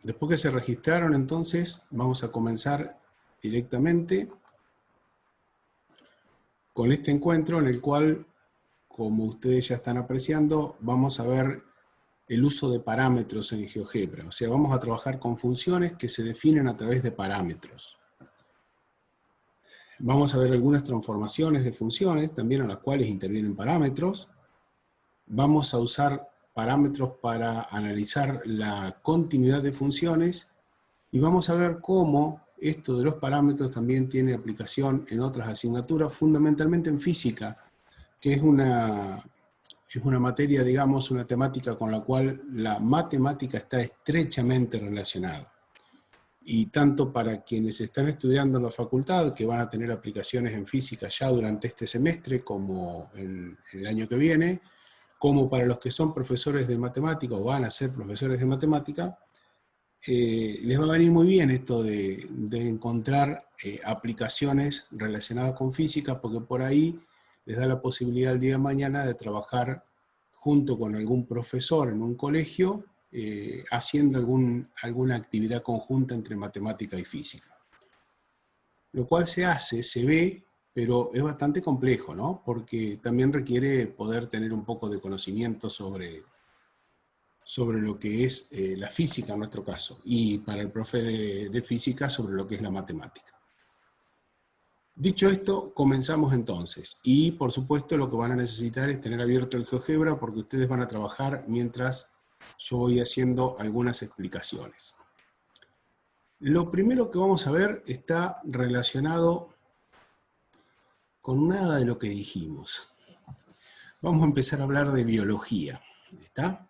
después que se registraron, entonces, vamos a comenzar directamente con este encuentro en el cual, como ustedes ya están apreciando, vamos a ver el uso de parámetros en GeoGebra. O sea, vamos a trabajar con funciones que se definen a través de parámetros. Vamos a ver algunas transformaciones de funciones, también a las cuales intervienen parámetros. Vamos a usar parámetros para analizar la continuidad de funciones y vamos a ver cómo esto de los parámetros también tiene aplicación en otras asignaturas, fundamentalmente en física, que es una materia, digamos, una temática con la cual la matemática está estrechamente relacionada. Y tanto para quienes están estudiando en la facultad, que van a tener aplicaciones en física ya durante este semestre, como en el año que viene, como para los que son profesores de matemática o van a ser profesores de matemática, les va a venir muy bien esto de encontrar aplicaciones relacionadas con física, porque por ahí les da la posibilidad el día de mañana de trabajar junto con algún profesor en un colegio, haciendo alguna actividad conjunta entre matemática y física. Lo cual se hace, se ve, pero es bastante complejo, ¿no? Porque también requiere poder tener un poco de conocimiento sobre lo que es la física en nuestro caso, y para el profe de física sobre lo que es la matemática. Dicho esto, comenzamos entonces. Y por supuesto lo que van a necesitar es tener abierto el GeoGebra, porque ustedes van a trabajar mientras yo voy haciendo algunas explicaciones. Lo primero que vamos a ver está relacionado con nada de lo que dijimos. Vamos a empezar a hablar de biología. ¿Está?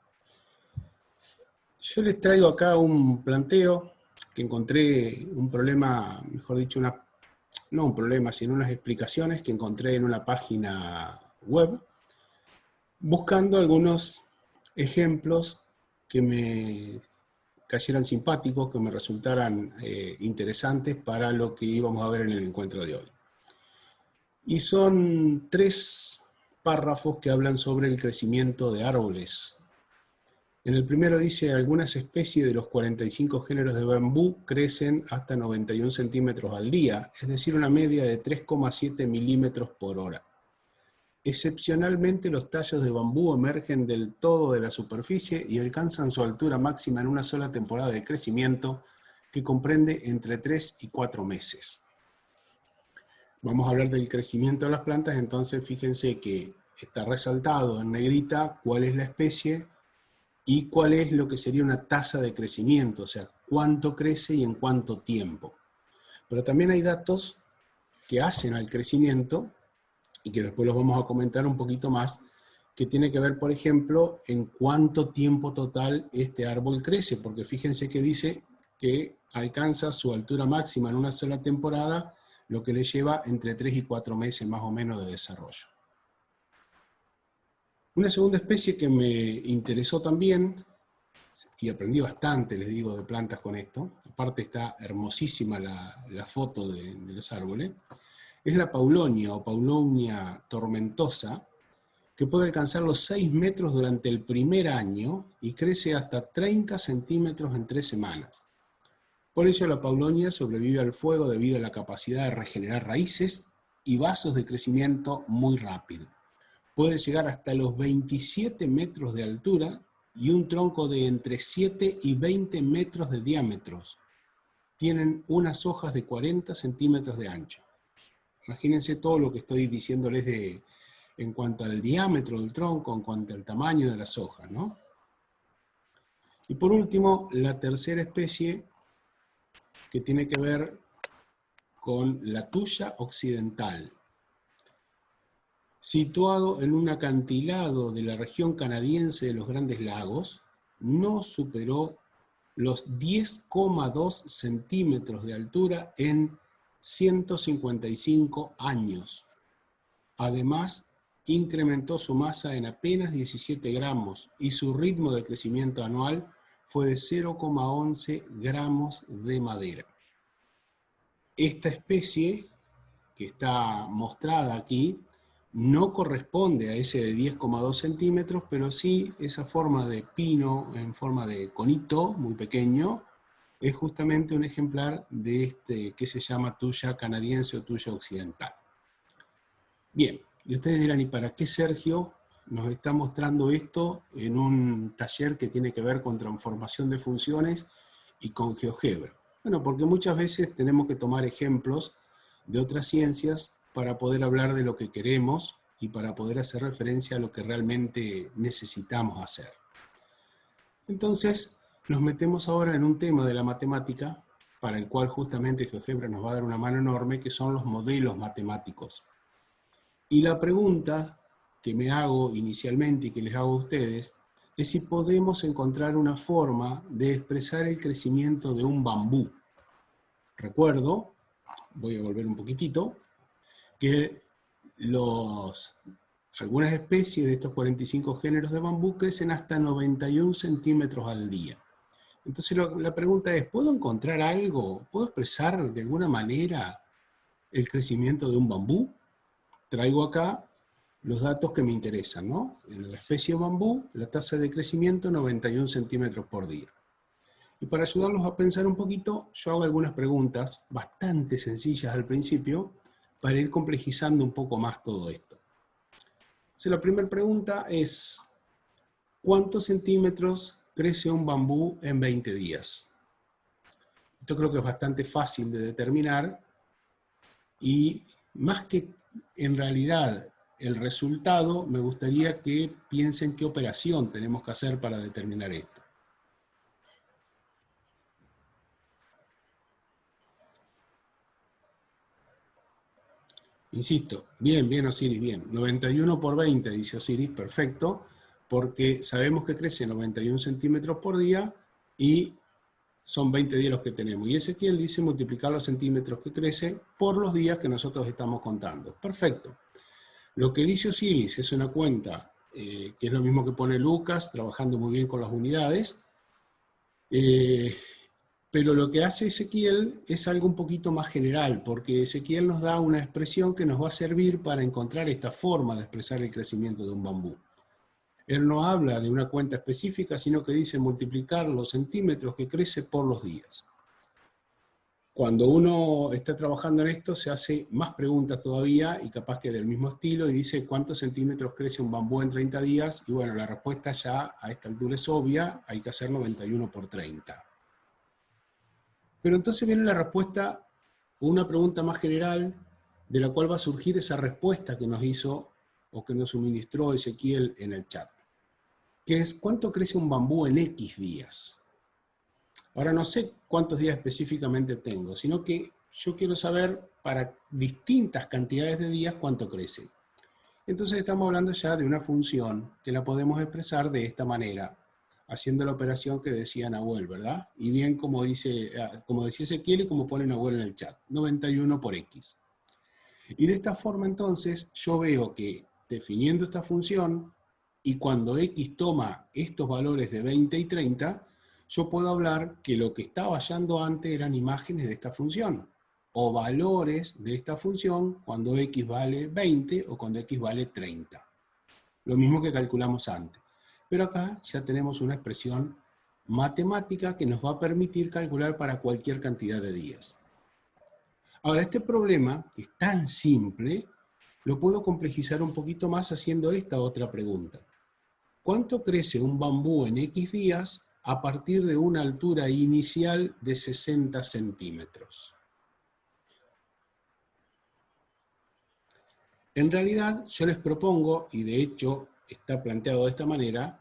Yo les traigo acá un planteo que encontré, un problema, mejor dicho, no un problema, sino unas explicaciones que encontré en una página web, buscando algunos ejemplos que me cayeran simpáticos, que me resultaran interesantes para lo que íbamos a ver en el encuentro de hoy. Y son 3 párrafos que hablan sobre el crecimiento de árboles. En el primero dice, algunas especies de los 45 géneros de bambú crecen hasta 91 centímetros al día, es decir, una media de 3,7 milímetros por hora. Excepcionalmente, los tallos de bambú emergen del todo de la superficie y alcanzan su altura máxima en una sola temporada de crecimiento, que comprende entre 3 y 4 meses. Vamos a hablar del crecimiento de las plantas, entonces fíjense que está resaltado en negrita cuál es la especie y cuál es lo que sería una tasa de crecimiento, o sea, cuánto crece y en cuánto tiempo. Pero también hay datos que hacen al crecimiento, y que después los vamos a comentar un poquito más, que tiene que ver, por ejemplo, en cuánto tiempo total este árbol crece, porque fíjense que dice que alcanza su altura máxima en una sola temporada, lo que le lleva entre 3 y 4 meses más o menos de desarrollo. Una segunda especie que me interesó también, y aprendí bastante, les digo, de plantas con esto, aparte está hermosísima la foto de los árboles, es la paulonia o paulonia tormentosa, que puede alcanzar los 6 metros durante el primer año y crece hasta 30 centímetros en 3 semanas. Por ello la paulonia sobrevive al fuego debido a la capacidad de regenerar raíces y vasos de crecimiento muy rápido. Puede llegar hasta los 27 metros de altura y un tronco de entre 7 y 20 metros de diámetro. Tienen unas hojas de 40 centímetros de ancho. Imagínense todo lo que estoy diciéndoles en cuanto al diámetro del tronco, en cuanto al tamaño de las hojas, ¿no? Y por último, la tercera especie, que tiene que ver con la tuya occidental. Situado en un acantilado de la región canadiense de los Grandes Lagos, no superó los 10,2 centímetros de altura en 155 años. Además, incrementó su masa en apenas 17 gramos y su ritmo de crecimiento anual fue de 0,11 gramos de madera. Esta especie, que está mostrada aquí, no corresponde a ese de 10,2 centímetros, pero sí esa forma de pino en forma de conito, muy pequeño, es justamente un ejemplar de este que se llama tuya canadiense o tuya occidental. Bien, y ustedes dirán, ¿y para qué Sergio nos está mostrando esto en un taller que tiene que ver con transformación de funciones y con GeoGebra? Bueno, porque muchas veces tenemos que tomar ejemplos de otras ciencias para poder hablar de lo que queremos y para poder hacer referencia a lo que realmente necesitamos hacer. Entonces, nos metemos ahora en un tema de la matemática para el cual justamente GeoGebra nos va a dar una mano enorme, que son los modelos matemáticos. Y la pregunta que me hago inicialmente y que les hago a ustedes es si podemos encontrar una forma de expresar el crecimiento de un bambú. Recuerdo, voy a volver un poquitito, que algunas especies de estos 45 géneros de bambú crecen hasta 91 centímetros al día. Entonces la pregunta es, ¿puedo encontrar algo? ¿Puedo expresar de alguna manera el crecimiento de un bambú? Traigo acá los datos que me interesan, ¿no? En la especie bambú, la tasa de crecimiento 91 centímetros por día. Y para ayudarlos a pensar un poquito, yo hago algunas preguntas bastante sencillas al principio para ir complejizando un poco más todo esto. Entonces, la primera pregunta es, ¿cuántos centímetros crece un bambú en 20 días? Esto creo que es bastante fácil de determinar y más que en realidad el resultado, me gustaría que piensen qué operación tenemos que hacer para determinar esto. Insisto, bien Osiris, bien. 91 por 20, dice Osiris, perfecto, porque sabemos que crece 91 centímetros por día y son 20 días los que tenemos. Y Ezequiel dice multiplicar los centímetros que crece por los días que nosotros estamos contando. Perfecto. Lo que dice Osiris es una cuenta, que es lo mismo que pone Lucas, trabajando muy bien con las unidades, pero lo que hace Ezequiel es algo un poquito más general, porque Ezequiel nos da una expresión que nos va a servir para encontrar esta forma de expresar el crecimiento de un bambú. Él no habla de una cuenta específica, sino que dice multiplicar los centímetros que crece por los días. Cuando uno está trabajando en esto, se hace más preguntas todavía, y capaz que del mismo estilo, y dice ¿cuántos centímetros crece un bambú en 30 días? Y bueno, la respuesta ya a esta altura es obvia, hay que hacer 91 por 30. Pero entonces viene la respuesta, una pregunta más general, de la cual va a surgir esa respuesta que nos hizo, o que nos suministró Ezequiel en el chat, que es ¿cuánto crece un bambú en X días? Ahora no sé cuántos días específicamente tengo, sino que yo quiero saber para distintas cantidades de días cuánto crece. Entonces estamos hablando ya de una función que la podemos expresar de esta manera, haciendo la operación que decía Nahuel, ¿verdad? Y bien como decía Ezequiel y como pone Nahuel en el chat, 91 por X. Y de esta forma entonces yo veo que definiendo esta función, y cuando X toma estos valores de 20 y 30, yo puedo hablar que lo que estaba hallando antes eran imágenes de esta función, o valores de esta función cuando X vale 20 o cuando X vale 30. Lo mismo que calculamos antes. Pero acá ya tenemos una expresión matemática que nos va a permitir calcular para cualquier cantidad de días. Ahora, este problema, que es tan simple, lo puedo complejizar un poquito más haciendo esta otra pregunta. ¿Cuánto crece un bambú en X días a partir de una altura inicial de 60 centímetros? En realidad, yo les propongo, y de hecho está planteado de esta manera,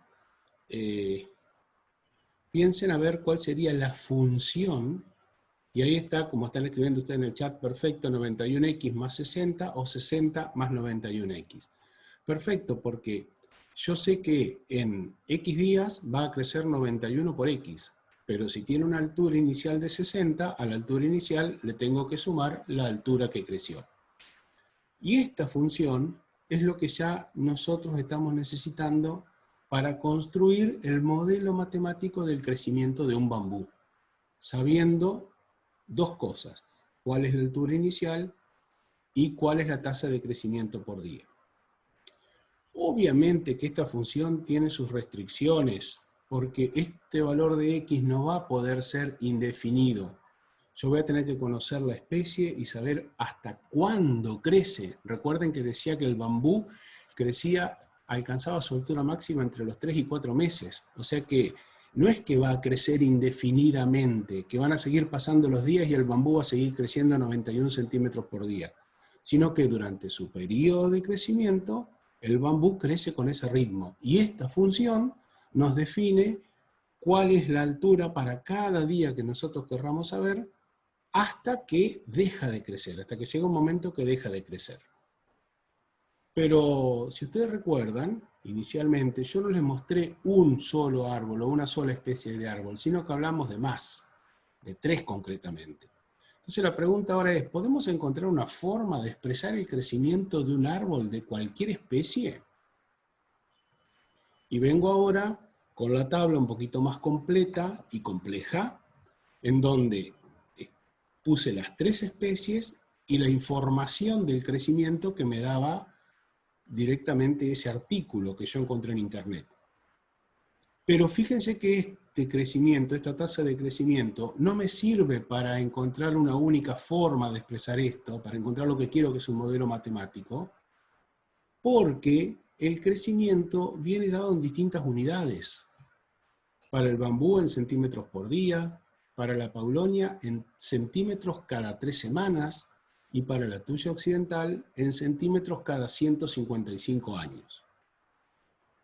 piensen a ver cuál sería la función, y ahí está, como están escribiendo ustedes en el chat, perfecto, 91x más 60 o 60 más 91x. Perfecto, porque yo sé que en X días va a crecer 91 por X, pero si tiene una altura inicial de 60, a la altura inicial le tengo que sumar la altura que creció. Y esta función es lo que ya nosotros estamos necesitando para construir el modelo matemático del crecimiento de un bambú, sabiendo dos cosas: cuál es la altura inicial y cuál es la tasa de crecimiento por día. Obviamente que esta función tiene sus restricciones, porque este valor de X no va a poder ser indefinido. Yo voy a tener que conocer la especie y saber hasta cuándo crece. Recuerden que decía que el bambú alcanzaba su altura máxima entre los 3 y 4 meses. O sea que no es que va a crecer indefinidamente, que van a seguir pasando los días y el bambú va a seguir creciendo a 91 centímetros por día, sino que durante su periodo de crecimiento, el bambú crece con ese ritmo. Y esta función nos define cuál es la altura para cada día que nosotros querramos saber, hasta que deja de crecer, hasta que llega un momento que deja de crecer. Pero si ustedes recuerdan, inicialmente yo no les mostré un solo árbol o una sola especie de árbol, sino que hablamos de más, de 3 concretamente. Entonces la pregunta ahora es, ¿podemos encontrar una forma de expresar el crecimiento de un árbol de cualquier especie? Y vengo ahora con la tabla un poquito más completa y compleja, en donde puse las 3 especies y la información del crecimiento que me daba directamente ese artículo que yo encontré en internet. Pero fíjense que este crecimiento, esta tasa de crecimiento, no me sirve para encontrar una única forma de expresar esto, para encontrar lo que quiero, que es un modelo matemático, porque el crecimiento viene dado en distintas unidades. Para el bambú en centímetros por día, para la paulonia en centímetros cada 3 semanas, y para la tuya occidental en centímetros cada 155 años.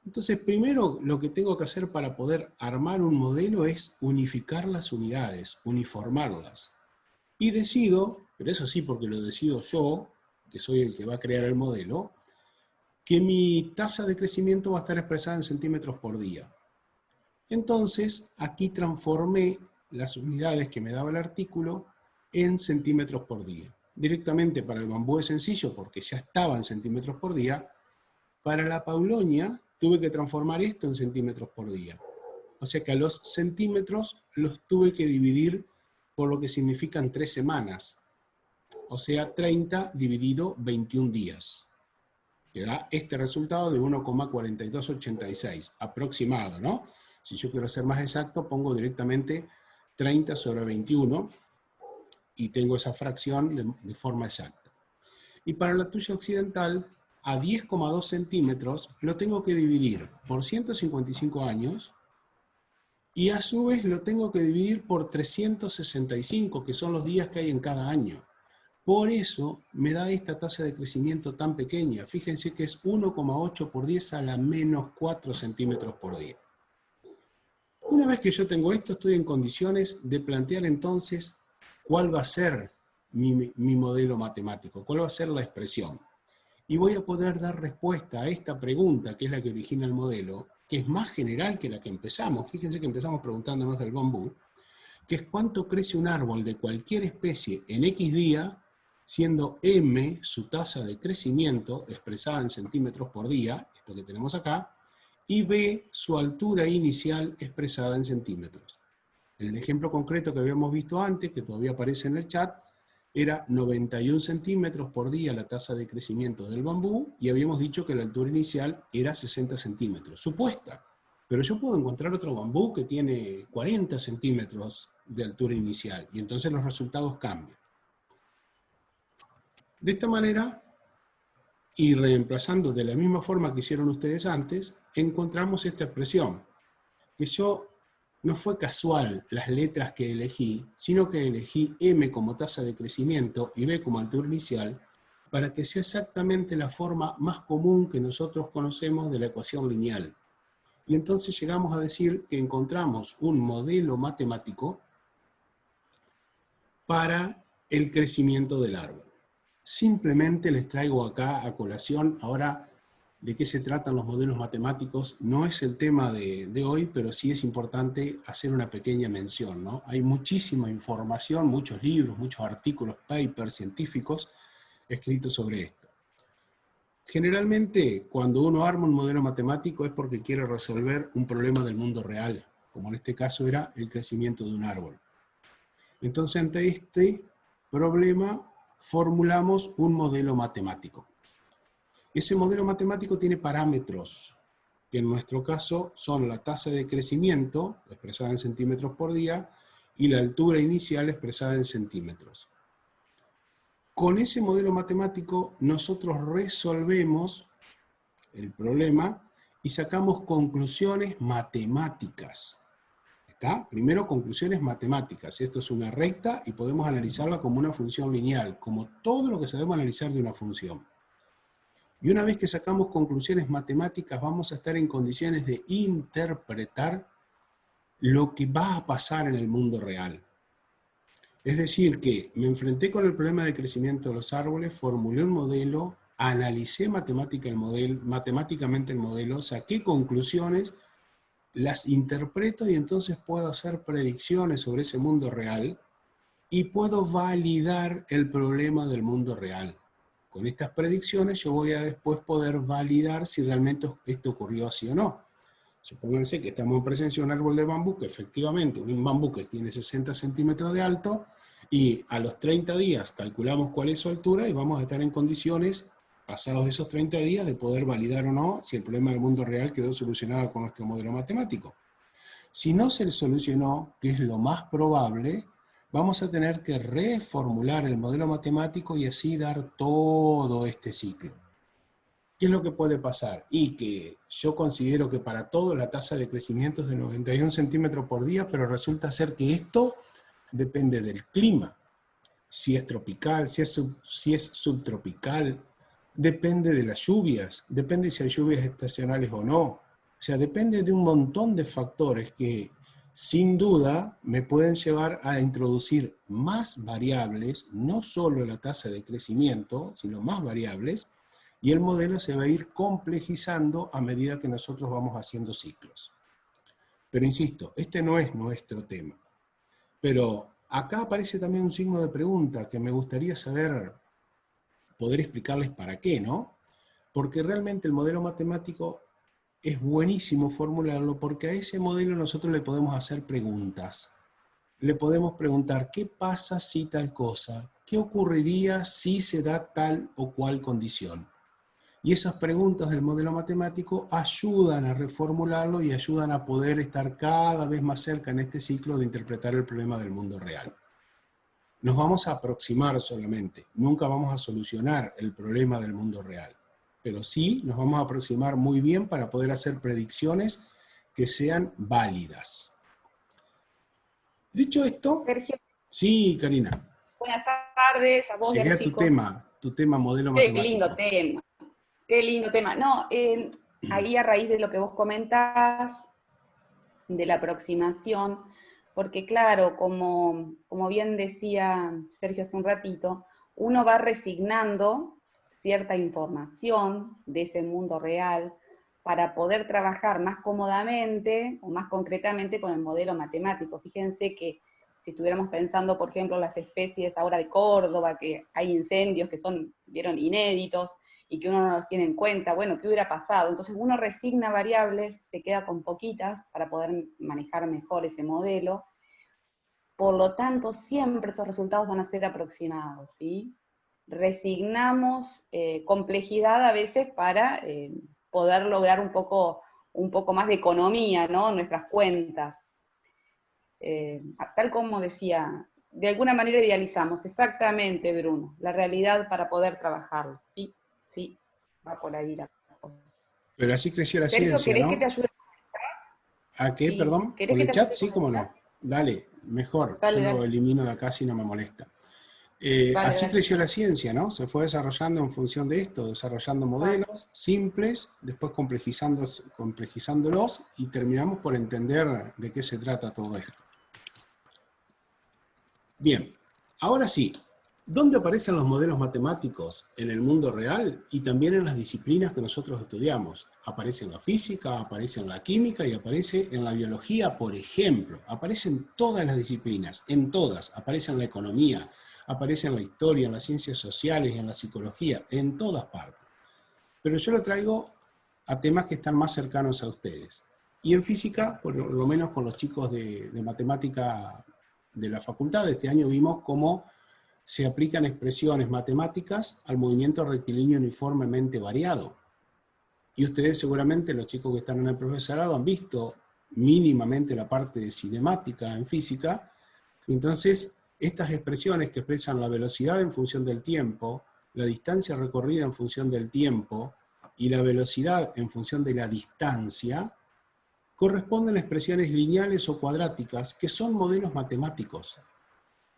Entonces, primero lo que tengo que hacer para poder armar un modelo es unificar las unidades, uniformarlas. Y decido, pero eso sí porque lo decido yo, que soy el que va a crear el modelo, que mi tasa de crecimiento va a estar expresada en centímetros por día. Entonces, aquí transformé las unidades que me daba el artículo en centímetros por día. Directamente para el bambú es sencillo porque ya estaba en centímetros por día. Para la paulonia tuve que transformar esto en centímetros por día. O sea que a los centímetros los tuve que dividir por lo que significan 3 semanas. O sea, 30 dividido 21 días. Que da este resultado de 1,4286, aproximado, ¿no? Si yo quiero ser más exacto, pongo directamente 30 sobre 21 y tengo esa fracción de forma exacta. Y para la tuya occidental, a 10,2 centímetros, lo tengo que dividir por 155 años y a su vez lo tengo que dividir por 365, que son los días que hay en cada año. Por eso me da esta tasa de crecimiento tan pequeña. Fíjense que es 1,8 por 10 a la menos 4 centímetros por día. Una vez que yo tengo esto, estoy en condiciones de plantear entonces cuál va a ser mi modelo matemático, cuál va a ser la expresión. Y voy a poder dar respuesta a esta pregunta, que es la que origina el modelo, que es más general que la que empezamos. Fíjense que empezamos preguntándonos del bambú, que es cuánto crece un árbol de cualquier especie en X día, siendo m su tasa de crecimiento, expresada en centímetros por día, esto que tenemos acá, y b su altura inicial expresada en centímetros. En el ejemplo concreto que habíamos visto antes, que todavía aparece en el chat, era 91 centímetros por día la tasa de crecimiento del bambú, y habíamos dicho que la altura inicial era 60 centímetros, supuesta. Pero yo puedo encontrar otro bambú que tiene 40 centímetros de altura inicial, y entonces los resultados cambian. De esta manera, y reemplazando de la misma forma que hicieron ustedes antes, encontramos esta expresión, que yo no fue casual las letras que elegí, sino que elegí m como tasa de crecimiento y b como altura inicial, para que sea exactamente la forma más común que nosotros conocemos de la ecuación lineal. Y entonces llegamos a decir que encontramos un modelo matemático para el crecimiento del árbol. Simplemente les traigo acá a colación ahora de qué se tratan los modelos matemáticos. No es el tema de hoy, pero sí es importante hacer una pequeña mención, ¿no? Hay muchísima información, muchos libros, muchos artículos, papers científicos escritos sobre esto. Generalmente, cuando uno arma un modelo matemático es porque quiere resolver un problema del mundo real, como en este caso era el crecimiento de un árbol. Entonces, ante este problema, formulamos un modelo matemático. Ese modelo matemático tiene parámetros que en nuestro caso son la tasa de crecimiento, expresada en centímetros por día, y la altura inicial expresada en centímetros. Con ese modelo matemático nosotros resolvemos el problema y sacamos conclusiones matemáticas. ¿Está? Primero, conclusiones matemáticas. Esto es una recta y podemos analizarla como una función lineal, como todo lo que sabemos analizar de una función. Y una vez que sacamos conclusiones matemáticas, vamos a estar en condiciones de interpretar lo que va a pasar en el mundo real. Es decir, que me enfrenté con el problema de crecimiento de los árboles, formulé un modelo, analicé matemáticamente el modelo, saqué conclusiones, las interpreto y entonces puedo hacer predicciones sobre ese mundo real y puedo validar el problema del mundo real. Con estas predicciones yo voy a después poder validar si realmente esto ocurrió así o no. Supónganse que estamos en presencia de un árbol de bambú, que efectivamente, un bambú que tiene 60 centímetros de alto, y a los 30 días calculamos cuál es su altura y vamos a estar en condiciones, pasados esos 30 días, de poder validar o no si el problema del mundo real quedó solucionado con nuestro modelo matemático. Si no se solucionó, que es lo más probable, vamos a tener que reformular el modelo matemático y así dar todo este ciclo. ¿Qué es lo que puede pasar? Y que yo considero que para todo la tasa de crecimiento es de 91 centímetros por día, pero resulta ser que esto depende del clima. Si es tropical, si es subtropical, depende de las lluvias, depende si hay lluvias estacionales o no. O sea, depende de un montón de factores que sin duda me pueden llevar a introducir más variables, no solo la tasa de crecimiento, sino más variables, y el modelo se va a ir complejizando a medida que nosotros vamos haciendo ciclos. Pero insisto, este no es nuestro tema. Pero acá aparece también un signo de pregunta que me gustaría saber, poder explicarles para qué, ¿no? Porque realmente el modelo matemático es buenísimo formularlo porque a ese modelo nosotros le podemos hacer preguntas. Le podemos preguntar, ¿qué pasa si tal cosa? ¿Qué ocurriría si se da tal o cual condición? Y esas preguntas del modelo matemático ayudan a reformularlo y ayudan a poder estar cada vez más cerca en este ciclo de interpretar el problema del mundo real. Nos vamos a aproximar solamente, nunca vamos a solucionar el problema del mundo real, pero sí nos vamos a aproximar muy bien para poder hacer predicciones que sean válidas. Dicho esto, Sergio, sí, Karina. buenas tardes a vos y a Llegué los a chicos. tu tema modelo Qué lindo matemático. tema, qué lindo tema. No, ahí a raíz de lo que vos comentás, de la aproximación, porque claro, como bien decía Sergio hace un ratito, uno va resignando cierta información de ese mundo real para poder trabajar más cómodamente o más concretamente con el modelo matemático. Fíjense que si estuviéramos pensando, por ejemplo, las especies ahora de Córdoba, que hay incendios que vieron, inéditos, y que uno no los tiene en cuenta, bueno, ¿qué hubiera pasado? Entonces uno resigna variables, se queda con poquitas para poder manejar mejor ese modelo. Por lo tanto, siempre esos resultados van a ser aproximados, ¿sí? Resignamos complejidad a veces para poder lograr un poco más de economía, ¿no? En nuestras cuentas. Tal como decía, de alguna manera idealizamos, exactamente, Bruno, la realidad para poder trabajarlo, ¿sí? Sí, va por ahí la cosa. Pero así creció la Sergio, ciencia, ¿querés que te ¿no? ayude? ¿A qué, Sí, perdón? ¿querés ¿Con que el te chat? ayude Sí, con el cómo chat? no. Dale, mejor. Yo Dale, lo dale, elimino de acá si no me molesta. dale, Así dale. creció la ciencia, ¿no? Se fue desarrollando en función de esto, desarrollando Exacto. modelos simples, después complejizándolos y terminamos por entender de qué se trata todo esto. Bien, ahora sí, ¿dónde aparecen los modelos matemáticos? En el mundo real y también en las disciplinas que nosotros estudiamos. Aparece en la física, aparece en la química y aparece en la biología, por ejemplo. Aparece en todas las disciplinas, en todas. Aparece en la economía, aparece en la historia, en las ciencias sociales, en la psicología, en todas partes. Pero yo lo traigo a temas que están más cercanos a ustedes. Y en física, por lo menos con los chicos de matemática de la facultad, este año vimos cómo se aplican expresiones matemáticas al movimiento rectilíneo uniformemente variado. Y ustedes seguramente, los chicos que están en el profesorado, han visto mínimamente la parte de cinemática en física. Entonces, estas expresiones que expresan la velocidad en función del tiempo, la distancia recorrida en función del tiempo y la velocidad en función de la distancia, corresponden a expresiones lineales o cuadráticas que son modelos matemáticos.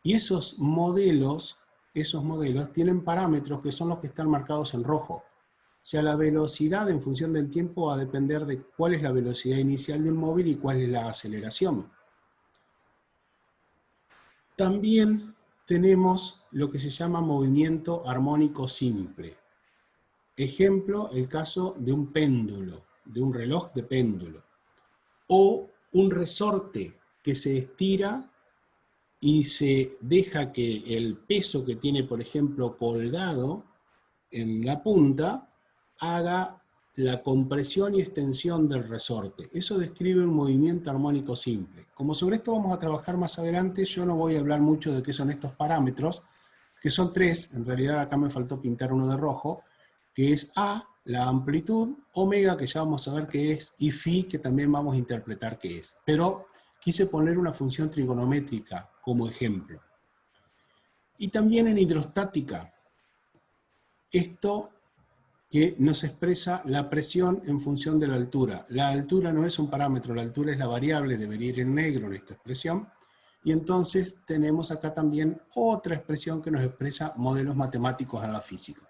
Y esos modelos tienen parámetros que son los que están marcados en rojo. O sea, la velocidad en función del tiempo va a depender de cuál es la velocidad inicial de un móvil y cuál es la aceleración. También tenemos lo que se llama movimiento armónico simple. Ejemplo, el caso de un péndulo, de un reloj de péndulo. O un resorte que se estira y se deja que el peso que tiene, por ejemplo, colgado en la punta, haga la compresión y extensión del resorte. Eso describe un movimiento armónico simple. Como sobre esto vamos a trabajar más adelante, yo no voy a hablar mucho de qué son estos parámetros, que son tres, en realidad acá me faltó pintar uno de rojo, que es A, la amplitud, omega, que ya vamos a ver qué es, y phi, que también vamos a interpretar qué es. Pero quise poner una función trigonométrica como ejemplo. Y también en hidrostática, esto que nos expresa la presión en función de la altura. La altura no es un parámetro, la altura es la variable, debería ir en negro en esta expresión. Y entonces tenemos acá también otra expresión que nos expresa modelos matemáticos a la física.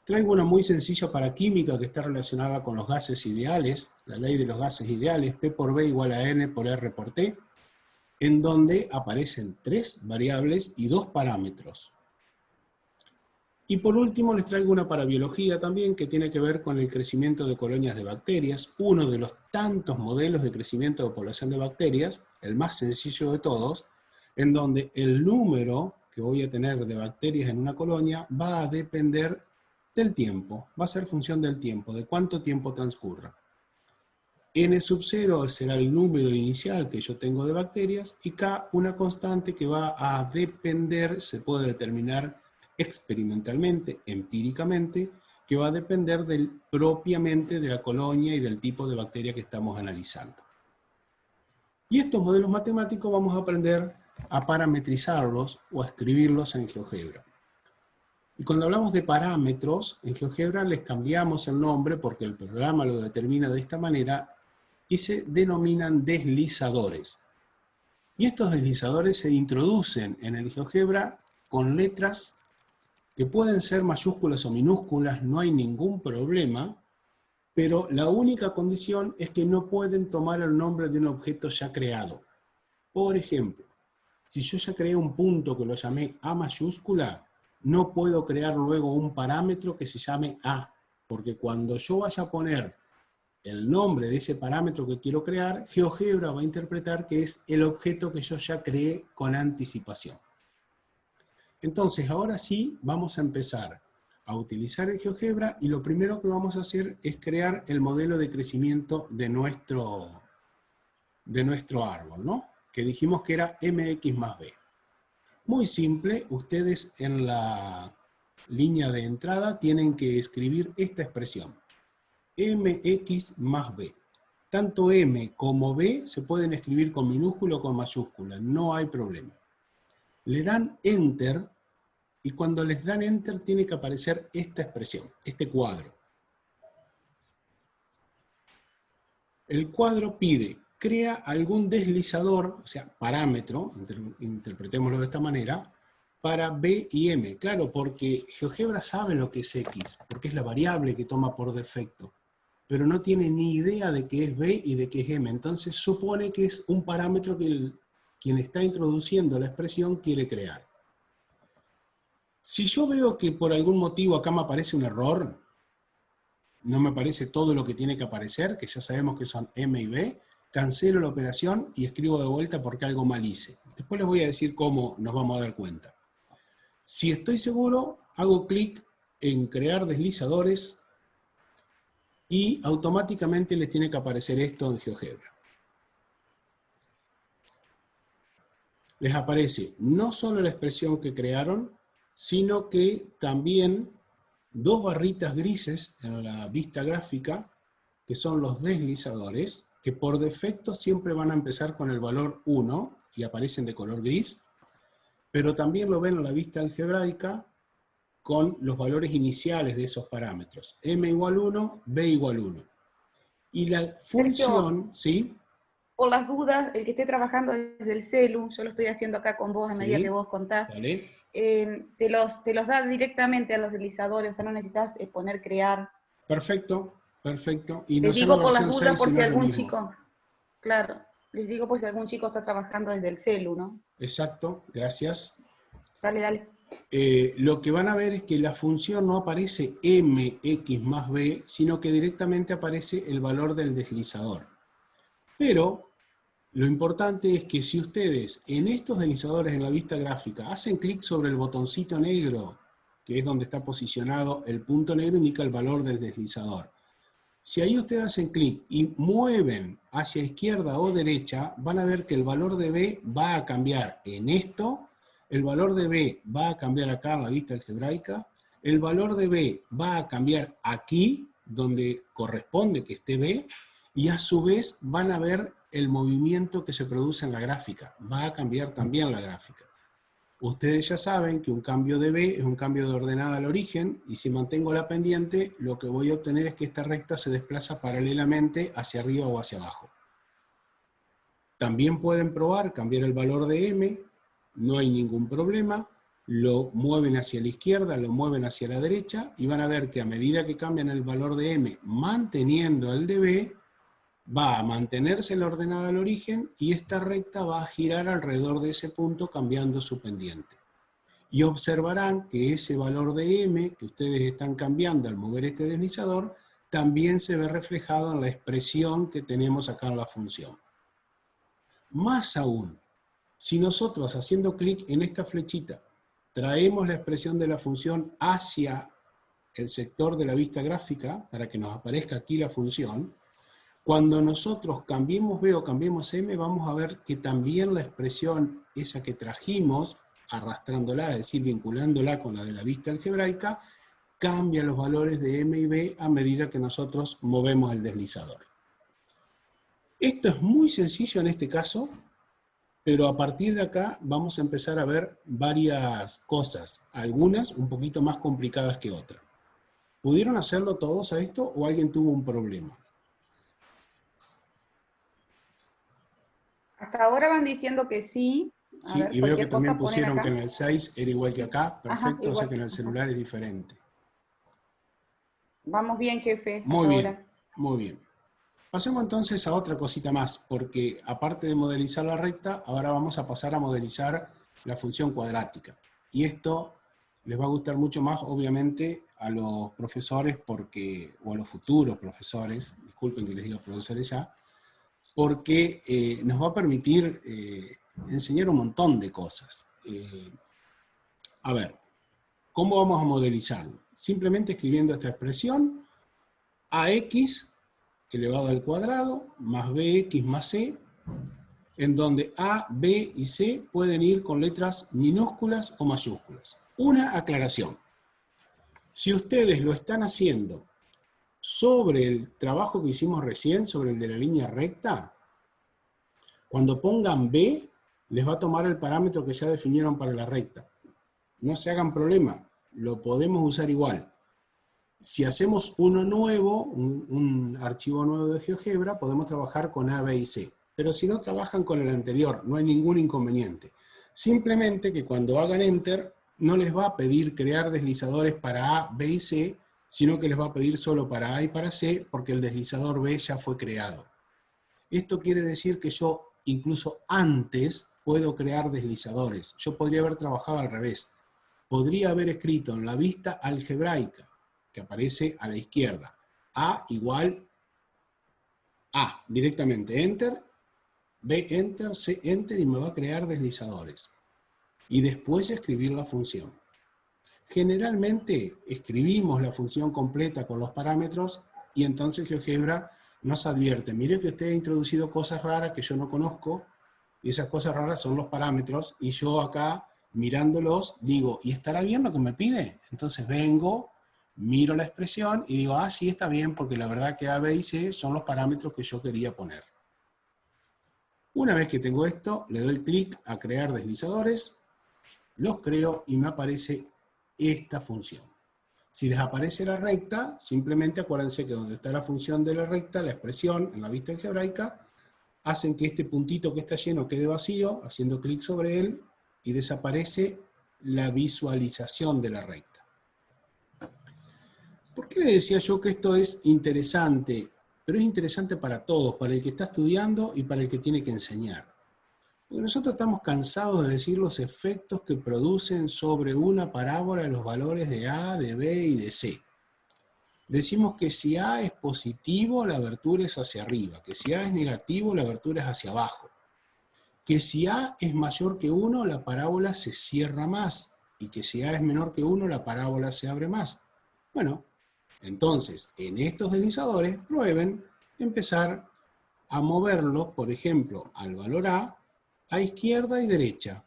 Traigo una muy sencilla para química que está relacionada con los gases ideales, la ley de los gases ideales, P por B igual a N por R por T, en donde aparecen tres variables y dos parámetros. Y por último les traigo una para biología también que tiene que ver con el crecimiento de colonias de bacterias, uno de los tantos modelos de crecimiento de población de bacterias, el más sencillo de todos, en donde el número que voy a tener de bacterias en una colonia va a depender del tiempo, va a ser función del tiempo, de cuánto tiempo transcurra. N sub 0 será el número inicial que yo tengo de bacterias y K una constante que va a depender, se puede determinar experimentalmente, empíricamente, que va a depender propiamente de la colonia y del tipo de bacteria que estamos analizando. Y estos modelos matemáticos vamos a aprender a parametrizarlos o a escribirlos en GeoGebra. Y cuando hablamos de parámetros, en GeoGebra les cambiamos el nombre porque el programa lo determina de esta manera y se denominan deslizadores. Y estos deslizadores se introducen en el GeoGebra con letras que pueden ser mayúsculas o minúsculas, no hay ningún problema, pero la única condición es que no pueden tomar el nombre de un objeto ya creado. Por ejemplo, si yo ya creé un punto que lo llamé A mayúscula, no puedo crear luego un parámetro que se llame A, porque cuando yo vaya a poner el nombre de ese parámetro que quiero crear, GeoGebra va a interpretar que es el objeto que yo ya creé con anticipación. Entonces, ahora sí, vamos a empezar a utilizar el GeoGebra y lo primero que vamos a hacer es crear el modelo de crecimiento de nuestro árbol, ¿no? Que dijimos que era mx más b. Muy simple, ustedes en la línea de entrada tienen que escribir esta expresión, mx más b. Tanto m como b se pueden escribir con minúscula o con mayúscula, no hay problema. Le dan Enter, y cuando les dan Enter tiene que aparecer esta expresión, este cuadro. El cuadro pide, crea algún deslizador, o sea, parámetro, interpretémoslo de esta manera, para B y M. Claro, porque GeoGebra sabe lo que es X, porque es la variable que toma por defecto, pero no tiene ni idea de qué es B y de qué es M. Entonces supone que es un parámetro que quien está introduciendo la expresión quiere crear. Si yo veo que por algún motivo acá me aparece un error, no me aparece todo lo que tiene que aparecer, que ya sabemos que son M y B, cancelo la operación y escribo de vuelta porque algo mal hice. Después les voy a decir cómo nos vamos a dar cuenta. Si estoy seguro, hago clic en crear deslizadores y automáticamente les tiene que aparecer esto en GeoGebra. Les aparece no solo la expresión que crearon, sino que también dos barritas grises en la vista gráfica, que son los deslizadores, que por defecto siempre van a empezar con el valor 1 y aparecen de color gris, pero también lo ven en la vista algebraica con los valores iniciales de esos parámetros. M igual 1, B igual 1. Y la función, Sergio, ¿sí? por las dudas, el que esté trabajando desde el celu, yo lo estoy haciendo acá con vos a medida ¿Sí? que vos contás, ¿Vale? te los da directamente a los deslizadores, o sea, no necesitas poner crear. Perfecto, perfecto. Y no Les sé en la digo por las versión dudas 6 si por no si es lo algún mismo. chico, claro, les digo por si algún chico está trabajando desde el celu, ¿no? Exacto, gracias. Dale, dale. Lo que van a ver es que la función no aparece mx más b, sino que directamente aparece el valor del deslizador. Pero lo importante es que si ustedes en estos deslizadores en la vista gráfica hacen clic sobre el botoncito negro, que es donde está posicionado el punto negro, indica el valor del deslizador. Si ahí ustedes hacen clic y mueven hacia izquierda o derecha, van a ver que el valor de B va a cambiar en esto, el valor de B va a cambiar acá en la vista algebraica, el valor de B va a cambiar aquí, donde corresponde que esté B, y a su vez van a ver el movimiento que se produce en la gráfica. Va a cambiar también la gráfica. Ustedes ya saben que un cambio de B es un cambio de ordenada al origen, y si mantengo la pendiente, lo que voy a obtener es que esta recta se desplaza paralelamente hacia arriba o hacia abajo. También pueden probar cambiar el valor de M, no hay ningún problema, lo mueven hacia la izquierda, lo mueven hacia la derecha, y van a ver que a medida que cambian el valor de M, manteniendo el de B, va a mantenerse la ordenada al origen y esta recta va a girar alrededor de ese punto cambiando su pendiente. Y observarán que ese valor de M que ustedes están cambiando al mover este deslizador también se ve reflejado en la expresión que tenemos acá en la función. Más aún, si nosotros haciendo clic en esta flechita traemos la expresión de la función hacia el sector de la vista gráfica para que nos aparezca aquí la función, cuando nosotros cambiemos B o cambiemos M, vamos a ver que también la expresión esa que trajimos, arrastrándola, es decir, vinculándola con la de la vista algebraica, cambia los valores de M y B a medida que nosotros movemos el deslizador. Esto es muy sencillo en este caso, pero a partir de acá vamos a empezar a ver varias cosas, algunas un poquito más complicadas que otras. ¿Pudieron hacerlo todos a esto o alguien tuvo un problema? Hasta ahora van diciendo que sí. A Sí, ver, y veo que cualquier también cosa ponen pusieron que en acá. el 6 era igual que acá, Ajá, perfecto, o sea igual. que en el Ajá. celular es diferente. Vamos bien, jefe, Muy hasta bien, ahora. muy bien. Pasemos entonces a otra cosita más, porque aparte de modelizar la recta, ahora vamos a pasar a modelizar la función cuadrática. Y esto les va a gustar mucho más, obviamente, a los profesores, porque, o a los futuros profesores, disculpen que les diga profesores ya, porque nos va a permitir enseñar un montón de cosas. A ver, ¿cómo vamos a modelizarlo? Simplemente escribiendo esta expresión, ax elevado al cuadrado más bx más c, en donde a, b y c pueden ir con letras minúsculas o mayúsculas. Una aclaración. Si ustedes lo están haciendo sobre el trabajo que hicimos recién, sobre el de la línea recta, cuando pongan b, les va a tomar el parámetro que ya definieron para la recta. No se hagan problema, lo podemos usar igual. Si hacemos uno nuevo, un archivo nuevo de GeoGebra, podemos trabajar con A, B y C. Pero si no trabajan con el anterior, no hay ningún inconveniente. Simplemente que cuando hagan Enter, no les va a pedir crear deslizadores para A, B y C, sino que les va a pedir solo para A y para C, porque el deslizador B ya fue creado. Esto quiere decir que yo, incluso antes, puedo crear deslizadores. Yo podría haber trabajado al revés. Podría haber escrito en la vista algebraica, que aparece a la izquierda, A igual A, directamente Enter, B Enter, C Enter, y me va a crear deslizadores. Y después escribir la función. Generalmente escribimos la función completa con los parámetros y entonces GeoGebra nos advierte, mire que usted ha introducido cosas raras que yo no conozco, y esas cosas raras son los parámetros, y yo acá, mirándolos, digo, ¿y estará bien lo que me pide? Entonces vengo, Miro la expresión y digo, sí, está bien, porque la verdad que A, B y C son los parámetros que yo quería poner. Una vez que tengo esto, le doy clic a crear deslizadores, los creo y me aparece esta función. Si les aparece la recta, simplemente acuérdense que donde está la función de la recta, la expresión en la vista algebraica, hacen que este puntito que está lleno quede vacío, haciendo clic sobre él, y desaparece la visualización de la recta. ¿Por qué le decía yo que esto es interesante? Pero es interesante para todos, para el que está estudiando y para el que tiene que enseñar. Porque nosotros estamos cansados de decir los efectos que producen sobre una parábola los valores de A, de B y de C. Decimos que si A es positivo, la abertura es hacia arriba, que si A es negativo, la abertura es hacia abajo, que si A es mayor que 1, la parábola se cierra más, y que si A es menor que 1, la parábola se abre más. Bueno, entonces, en estos deslizadores, prueben empezar a moverlo, por ejemplo, al valor a izquierda y derecha.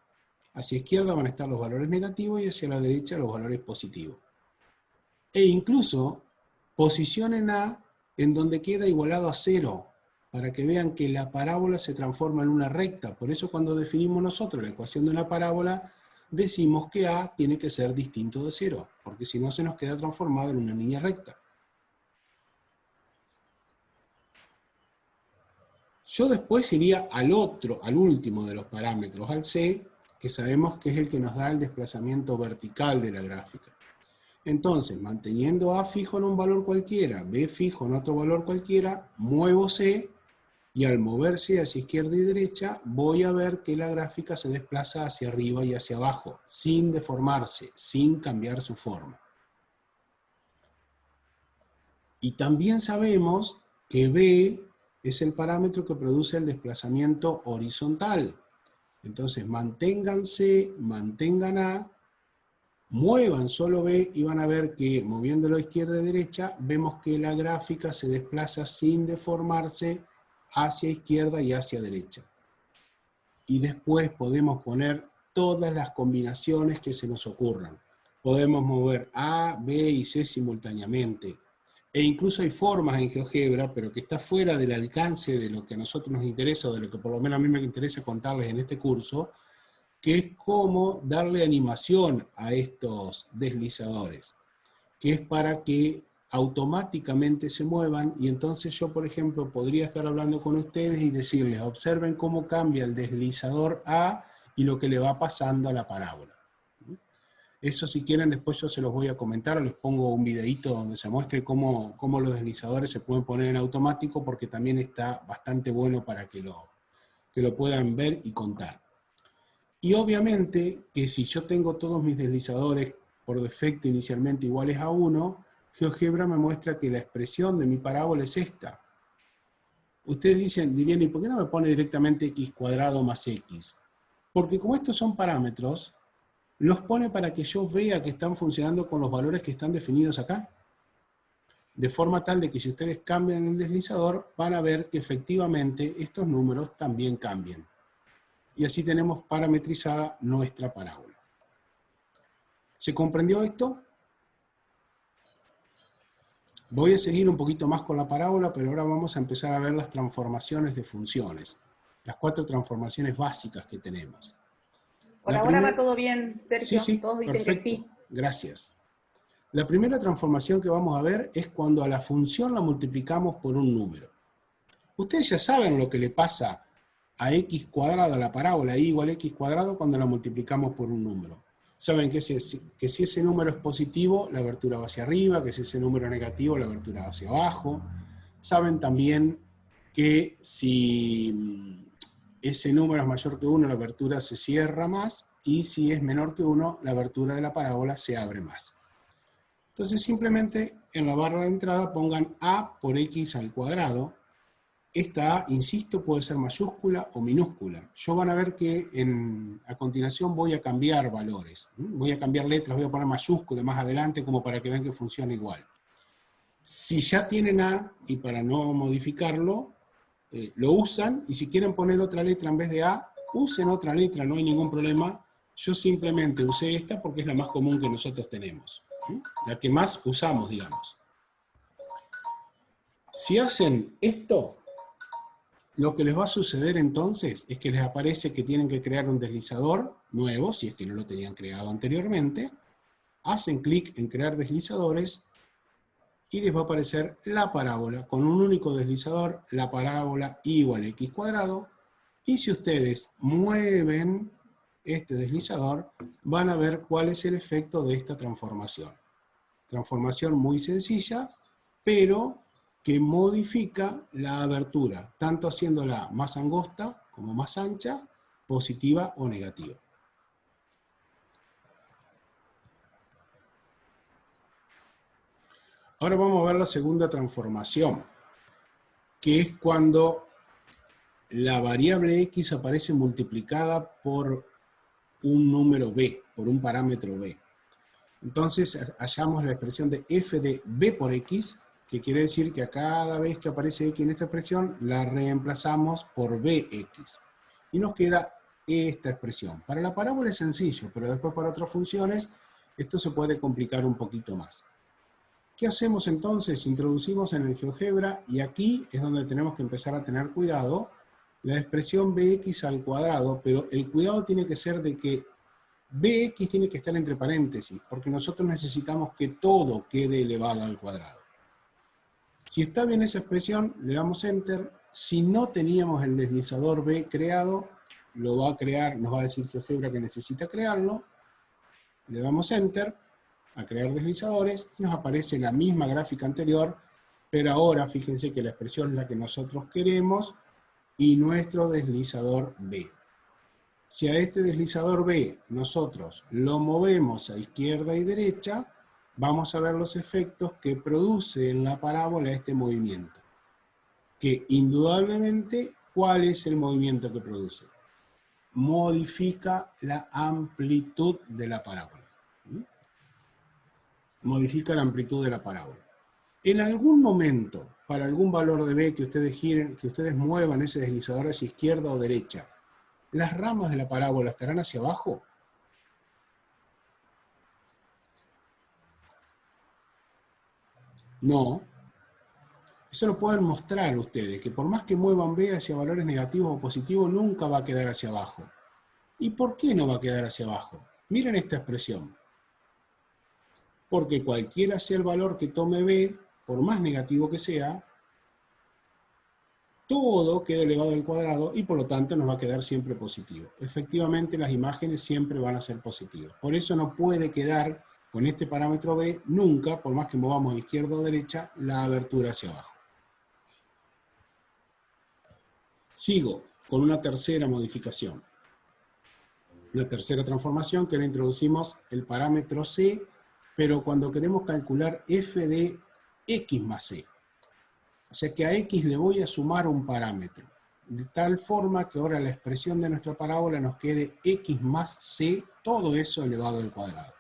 Hacia izquierda van a estar los valores negativos y hacia la derecha los valores positivos. E incluso posicionen A en donde queda igualado a 0, para que vean que la parábola se transforma en una recta. Por eso cuando definimos nosotros la ecuación de una parábola, decimos que A tiene que ser distinto de 0, porque si no se nos queda transformado en una línea recta. Yo después iría al último de los parámetros, al C, que sabemos que es el que nos da el desplazamiento vertical de la gráfica. Entonces, manteniendo A fijo en un valor cualquiera, B fijo en otro valor cualquiera, muevo C, y al moverse hacia izquierda y derecha, voy a ver que la gráfica se desplaza hacia arriba y hacia abajo, sin deformarse, sin cambiar su forma. Y también sabemos que B es el parámetro que produce el desplazamiento horizontal. Entonces, mantengan C, mantengan A, muevan solo B y van a ver que, moviéndolo a izquierda y derecha, vemos que la gráfica se desplaza sin deformarse hacia izquierda y hacia derecha. Y después podemos poner todas las combinaciones que se nos ocurran. Podemos mover A, B y C simultáneamente. E incluso hay formas en GeoGebra, pero que está fuera del alcance de lo que a nosotros nos interesa, o de lo que por lo menos a mí me interesa contarles en este curso, que es cómo darle animación a estos deslizadores, que es para que automáticamente se muevan, y entonces yo, por ejemplo, podría estar hablando con ustedes y decirles, observen cómo cambia el deslizador A y lo que le va pasando a la parábola. Eso, si quieren, después yo se los voy a comentar, o les pongo un videito donde se muestre cómo los deslizadores se pueden poner en automático, porque también está bastante bueno para que lo puedan ver y contar. Y obviamente que si yo tengo todos mis deslizadores por defecto inicialmente iguales a 1, GeoGebra me muestra que la expresión de mi parábola es esta. Ustedes dirían, ¿y por qué no me pone directamente x cuadrado más x? Porque como estos son parámetros, los pone para que yo vea que están funcionando con los valores que están definidos acá. De forma tal de que si ustedes cambian el deslizador, van a ver que efectivamente estos números también cambian. Y así tenemos parametrizada nuestra parábola. ¿Se comprendió esto? Voy a seguir un poquito más con la parábola, pero ahora vamos a empezar a ver las transformaciones de funciones. Las 4 transformaciones básicas que tenemos. Por ahora va todo bien, Sergio. Sí, Todos dicen perfecto. que sí. Gracias. La primera transformación que vamos a ver es cuando a la función la multiplicamos por un número. Ustedes ya saben lo que le pasa a x cuadrado, a la parábola y igual a x cuadrado, cuando la multiplicamos por un número. Saben que si ese número es positivo, la abertura va hacia arriba, que si ese número es negativo, la abertura va hacia abajo. Saben también que si ese número es mayor que 1, la abertura se cierra más, y si es menor que 1, la abertura de la parábola se abre más. Entonces simplemente en la barra de entrada pongan a por x al cuadrado. Esta A, insisto, puede ser mayúscula o minúscula. Yo van a ver que a continuación voy a cambiar valores. Voy a cambiar letras, voy a poner mayúscula más adelante como para que vean que funciona igual. Si ya tienen A, y para no modificarlo, lo usan, y si quieren poner otra letra en vez de A, usen otra letra, no hay ningún problema. Yo simplemente usé esta porque es la más común que nosotros tenemos. La que más usamos, digamos. Si hacen esto, lo que les va a suceder entonces es que les aparece que tienen que crear un deslizador nuevo, si es que no lo tenían creado anteriormente. Hacen clic en crear deslizadores y les va a aparecer la parábola con un único deslizador, la parábola y igual a x cuadrado. Y si ustedes mueven este deslizador, van a ver cuál es el efecto de esta transformación. Transformación muy sencilla, pero que modifica la abertura, tanto haciéndola más angosta como más ancha, positiva o negativa. Ahora vamos a ver la segunda transformación, que es cuando la variable x aparece multiplicada por un número b, por un parámetro b. Entonces hallamos la expresión de f de b por x, que quiere decir que a cada vez que aparece x en esta expresión, la reemplazamos por bx. Y nos queda esta expresión. Para la parábola es sencillo, pero después para otras funciones esto se puede complicar un poquito más. ¿Qué hacemos entonces? Introducimos en el GeoGebra, y aquí es donde tenemos que empezar a tener cuidado, la expresión bx al cuadrado, pero el cuidado tiene que ser de que bx tiene que estar entre paréntesis, porque nosotros necesitamos que todo quede elevado al cuadrado. Si está bien esa expresión, le damos Enter. Si no teníamos el deslizador b creado, lo va a crear, nos va a decir GeoGebra que necesita crearlo. Le damos Enter a crear deslizadores y nos aparece la misma gráfica anterior, pero ahora fíjense que la expresión es la que nosotros queremos y nuestro deslizador b. Si a este deslizador b nosotros lo movemos a izquierda y derecha, vamos a ver los efectos que produce en la parábola este movimiento. Que indudablemente, ¿cuál es el movimiento que produce? Modifica la amplitud de la parábola. Modifica la amplitud de la parábola. En algún momento, para algún valor de b que ustedes giren, que ustedes muevan ese deslizador hacia izquierda o derecha, ¿las ramas de la parábola estarán hacia abajo? No. Eso lo pueden mostrar ustedes, que por más que muevan b hacia valores negativos o positivos, nunca va a quedar hacia abajo. ¿Y por qué no va a quedar hacia abajo? Miren esta expresión. Porque cualquiera sea el valor que tome b, por más negativo que sea, todo queda elevado al cuadrado y por lo tanto nos va a quedar siempre positivo. Efectivamente, las imágenes siempre van a ser positivas. Por eso no puede quedar con este parámetro b nunca, por más que movamos de izquierda o derecha, la abertura hacia abajo. Sigo con una tercera modificación. Una tercera transformación que ahora introducimos el parámetro c, pero cuando queremos calcular f de x más c. O sea que a x le voy a sumar un parámetro, de tal forma que ahora la expresión de nuestra parábola nos quede x más c, todo eso elevado al cuadrado.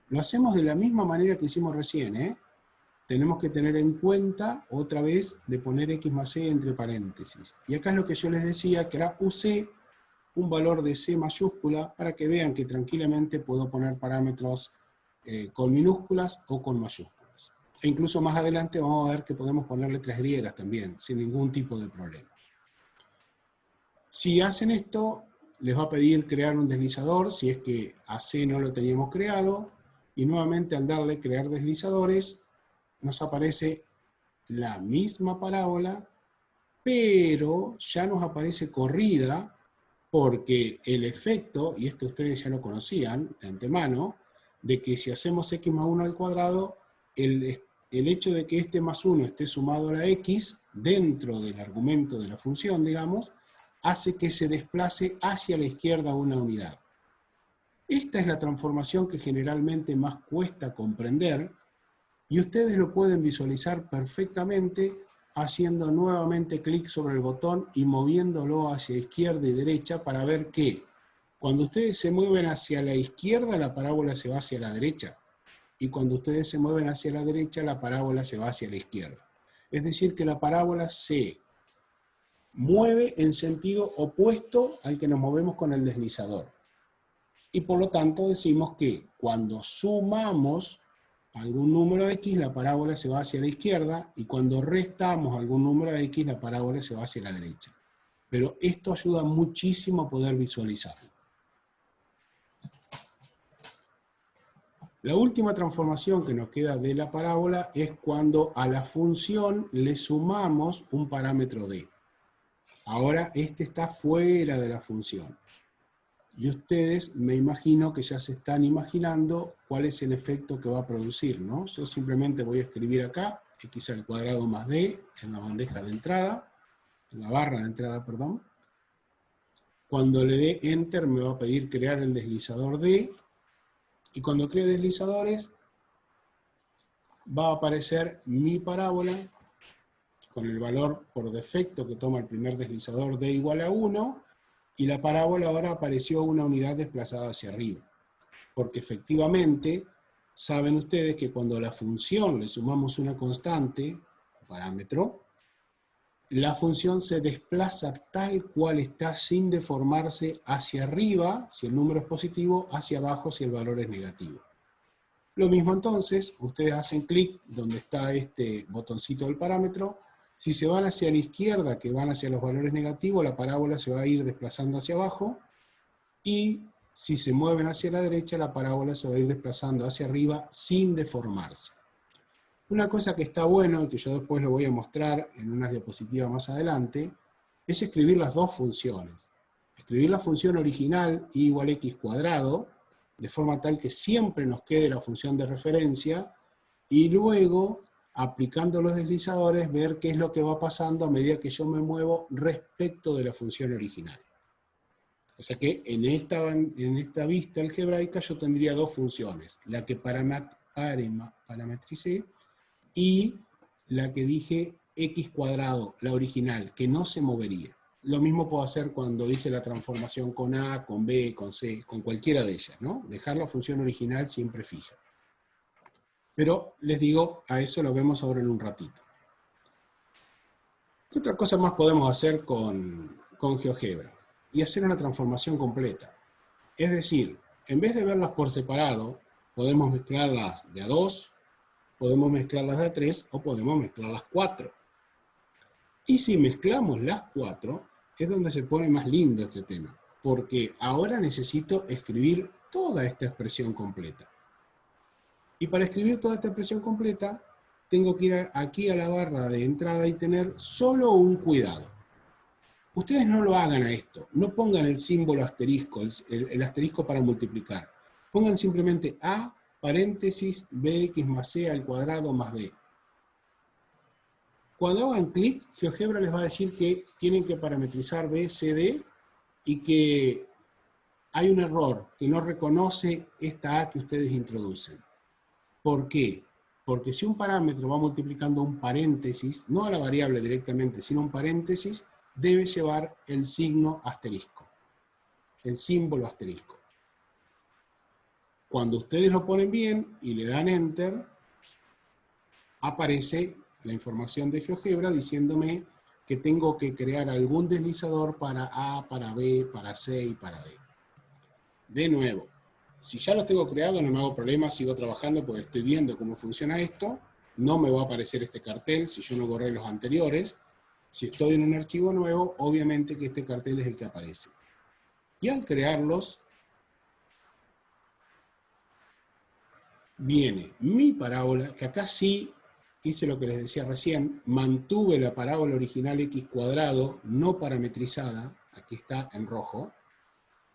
Lo hacemos de la misma manera que hicimos recién, ¿eh? Tenemos que tener en cuenta, otra vez, de poner x más c entre paréntesis. Y acá es lo que yo les decía, que era uc, un valor de c mayúscula, para que vean que tranquilamente puedo poner parámetros con minúsculas o con mayúsculas. E incluso más adelante vamos a ver que podemos poner letras griegas también, sin ningún tipo de problema. Si hacen esto, les va a pedir crear un deslizador, si es que AC no lo teníamos creado, y nuevamente al darle crear deslizadores, nos aparece la misma parábola, pero ya nos aparece corrida, porque el efecto, y esto ustedes ya lo conocían de antemano, de que si hacemos x más 1 al cuadrado, el hecho de que este más 1 esté sumado a la x, dentro del argumento de la función, digamos, hace que se desplace hacia la izquierda una unidad. Esta es la transformación que generalmente más cuesta comprender, y ustedes lo pueden visualizar perfectamente haciendo nuevamente clic sobre el botón y moviéndolo hacia izquierda y derecha para ver que cuando ustedes se mueven hacia la izquierda, la parábola se va hacia la derecha. Y cuando ustedes se mueven hacia la derecha, la parábola se va hacia la izquierda. Es decir, que la parábola se mueve en sentido opuesto al que nos movemos con el deslizador. Y por lo tanto decimos que cuando sumamos algún número X, la parábola se va hacia la izquierda, y cuando restamos algún número X, la parábola se va hacia la derecha. Pero esto ayuda muchísimo a poder visualizarlo. La última transformación que nos queda de la parábola es cuando a la función le sumamos un parámetro D. Ahora este está fuera de la función. Y ustedes me imagino que ya se están imaginando cuál es el efecto que va a producir, ¿no? Yo simplemente voy a escribir acá, x al cuadrado más d, en la bandeja de entrada, en la barra de entrada, perdón. Cuando le dé Enter me va a pedir crear el deslizador D, y cuando cree deslizadores va a aparecer mi parábola con el valor por defecto que toma el primer deslizador D igual a 1, y la parábola ahora apareció una unidad desplazada hacia arriba. Porque efectivamente, saben ustedes que cuando a la función le sumamos una constante, un parámetro, la función se desplaza tal cual está sin deformarse hacia arriba, si el número es positivo, hacia abajo si el valor es negativo. Lo mismo entonces, ustedes hacen clic donde está este botoncito del parámetro. Si se van hacia la izquierda, que van hacia los valores negativos, la parábola se va a ir desplazando hacia abajo, y si se mueven hacia la derecha, la parábola se va a ir desplazando hacia arriba sin deformarse. Una cosa que está bueno, y que yo después lo voy a mostrar en unas diapositivas más adelante, es escribir las dos funciones. Escribir la función original y igual a x cuadrado, de forma tal que siempre nos quede la función de referencia, y luego, aplicando los deslizadores, ver qué es lo que va pasando a medida que yo me muevo respecto de la función original. O sea que en esta vista algebraica yo tendría dos funciones, la que parametricé y la que dije x cuadrado, la original, que no se movería. Lo mismo puedo hacer cuando hice la transformación con A, con B, con C, con cualquiera de ellas, ¿no? Dejar la función original siempre fija. Pero les digo, a eso lo vemos ahora en un ratito. ¿Qué otra cosa más podemos hacer con GeoGebra? Y hacer una transformación completa. Es decir, en vez de verlas por separado, podemos mezclarlas de a 2, podemos mezclarlas de a 3 o podemos mezclar las 4. Y si mezclamos las 4, es donde se pone más lindo este tema, porque ahora necesito escribir toda esta expresión completa. Y para escribir toda esta expresión completa, tengo que ir aquí a la barra de entrada y tener solo un cuidado. Ustedes no lo hagan a esto, no pongan el símbolo asterisco, el asterisco para multiplicar. Pongan simplemente A, paréntesis, bx más c al cuadrado más d. Cuando hagan clic, GeoGebra les va a decir que tienen que parametrizar B, C, D, y que hay un error, que no reconoce esta A que ustedes introducen. ¿Por qué? Porque si un parámetro va multiplicando un paréntesis, no a la variable directamente, sino un paréntesis, debe llevar el signo asterisco, el símbolo asterisco. Cuando ustedes lo ponen bien y le dan Enter, aparece la información de GeoGebra diciéndome que tengo que crear algún deslizador para A, para B, para C y para D. De nuevo, si ya los tengo creados no me hago problema, sigo trabajando porque estoy viendo cómo funciona esto, no me va a aparecer este cartel si yo no borré los anteriores. Si estoy en un archivo nuevo, obviamente que este cartel es el que aparece. Y al crearlos, viene mi parábola, que acá sí hice lo que les decía recién, mantuve la parábola original x cuadrado no parametrizada, aquí está en rojo,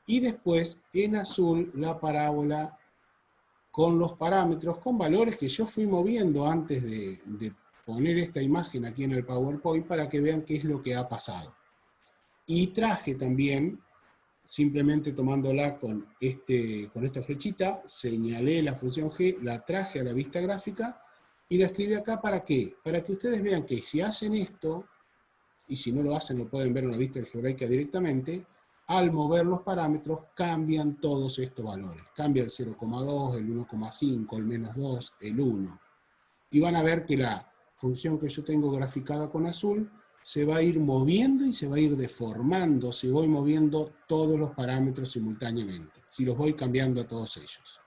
y después en azul la parábola con los parámetros, con valores que yo fui moviendo antes de poner esta imagen aquí en el PowerPoint para que vean qué es lo que ha pasado. Y traje también, simplemente tomándola con esta flechita, señalé la función G, la traje a la vista gráfica y la escribí acá. ¿Para qué? Para que ustedes vean que si hacen esto, y si no lo hacen lo pueden ver en la vista algebraica directamente, al mover los parámetros cambian todos estos valores. Cambia el 0,2, el 1,5, el menos 2, el 1. Y van a ver que la función que yo tengo graficada con azul se va a ir moviendo y se va a ir deformando si voy moviendo todos los parámetros simultáneamente, si los voy cambiando a todos ellos.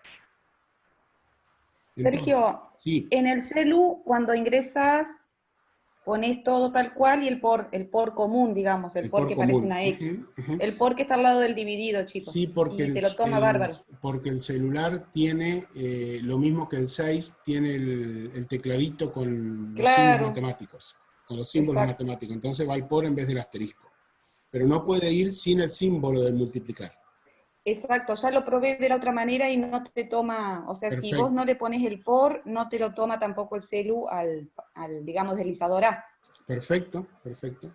Entonces, Sergio, sí, en el celu, cuando ingresas, pones todo tal cual y el por común, digamos, el el por por que parece común. una X. Ujú, ujú. El por que está al lado del dividido, chicos. Sí, Y te lo toma bárbaro. porque el celular tiene lo mismo que el 6, tiene el tecladito con los signos Claro, matemáticos, con los símbolos exacto. matemáticos. Entonces va el por en vez del asterisco. Pero no puede ir sin el símbolo del multiplicar. Exacto, ya lo probé de la otra manera y no te toma, o sea, si vos Perfecto, no le pones el por, no te lo toma tampoco el celu digamos, deslizador A. perfecto, perfecto.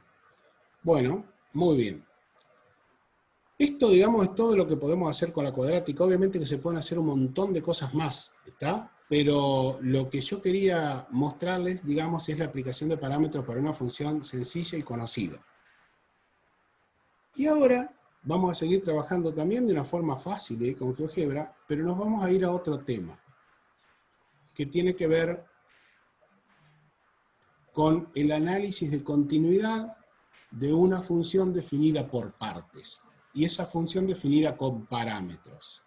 Bueno, muy bien. Esto, digamos, es todo lo que podemos hacer con la cuadrática. Obviamente que se pueden hacer un montón de cosas más, ¿está? Pero lo que yo quería mostrarles, digamos, es la aplicación de parámetros para una función sencilla y conocida. Y ahora vamos a seguir trabajando también de una forma fácil con GeoGebra, pero nos vamos a ir a otro tema, que tiene que ver con el análisis de continuidad de una función definida por partes, y esa función definida con parámetros.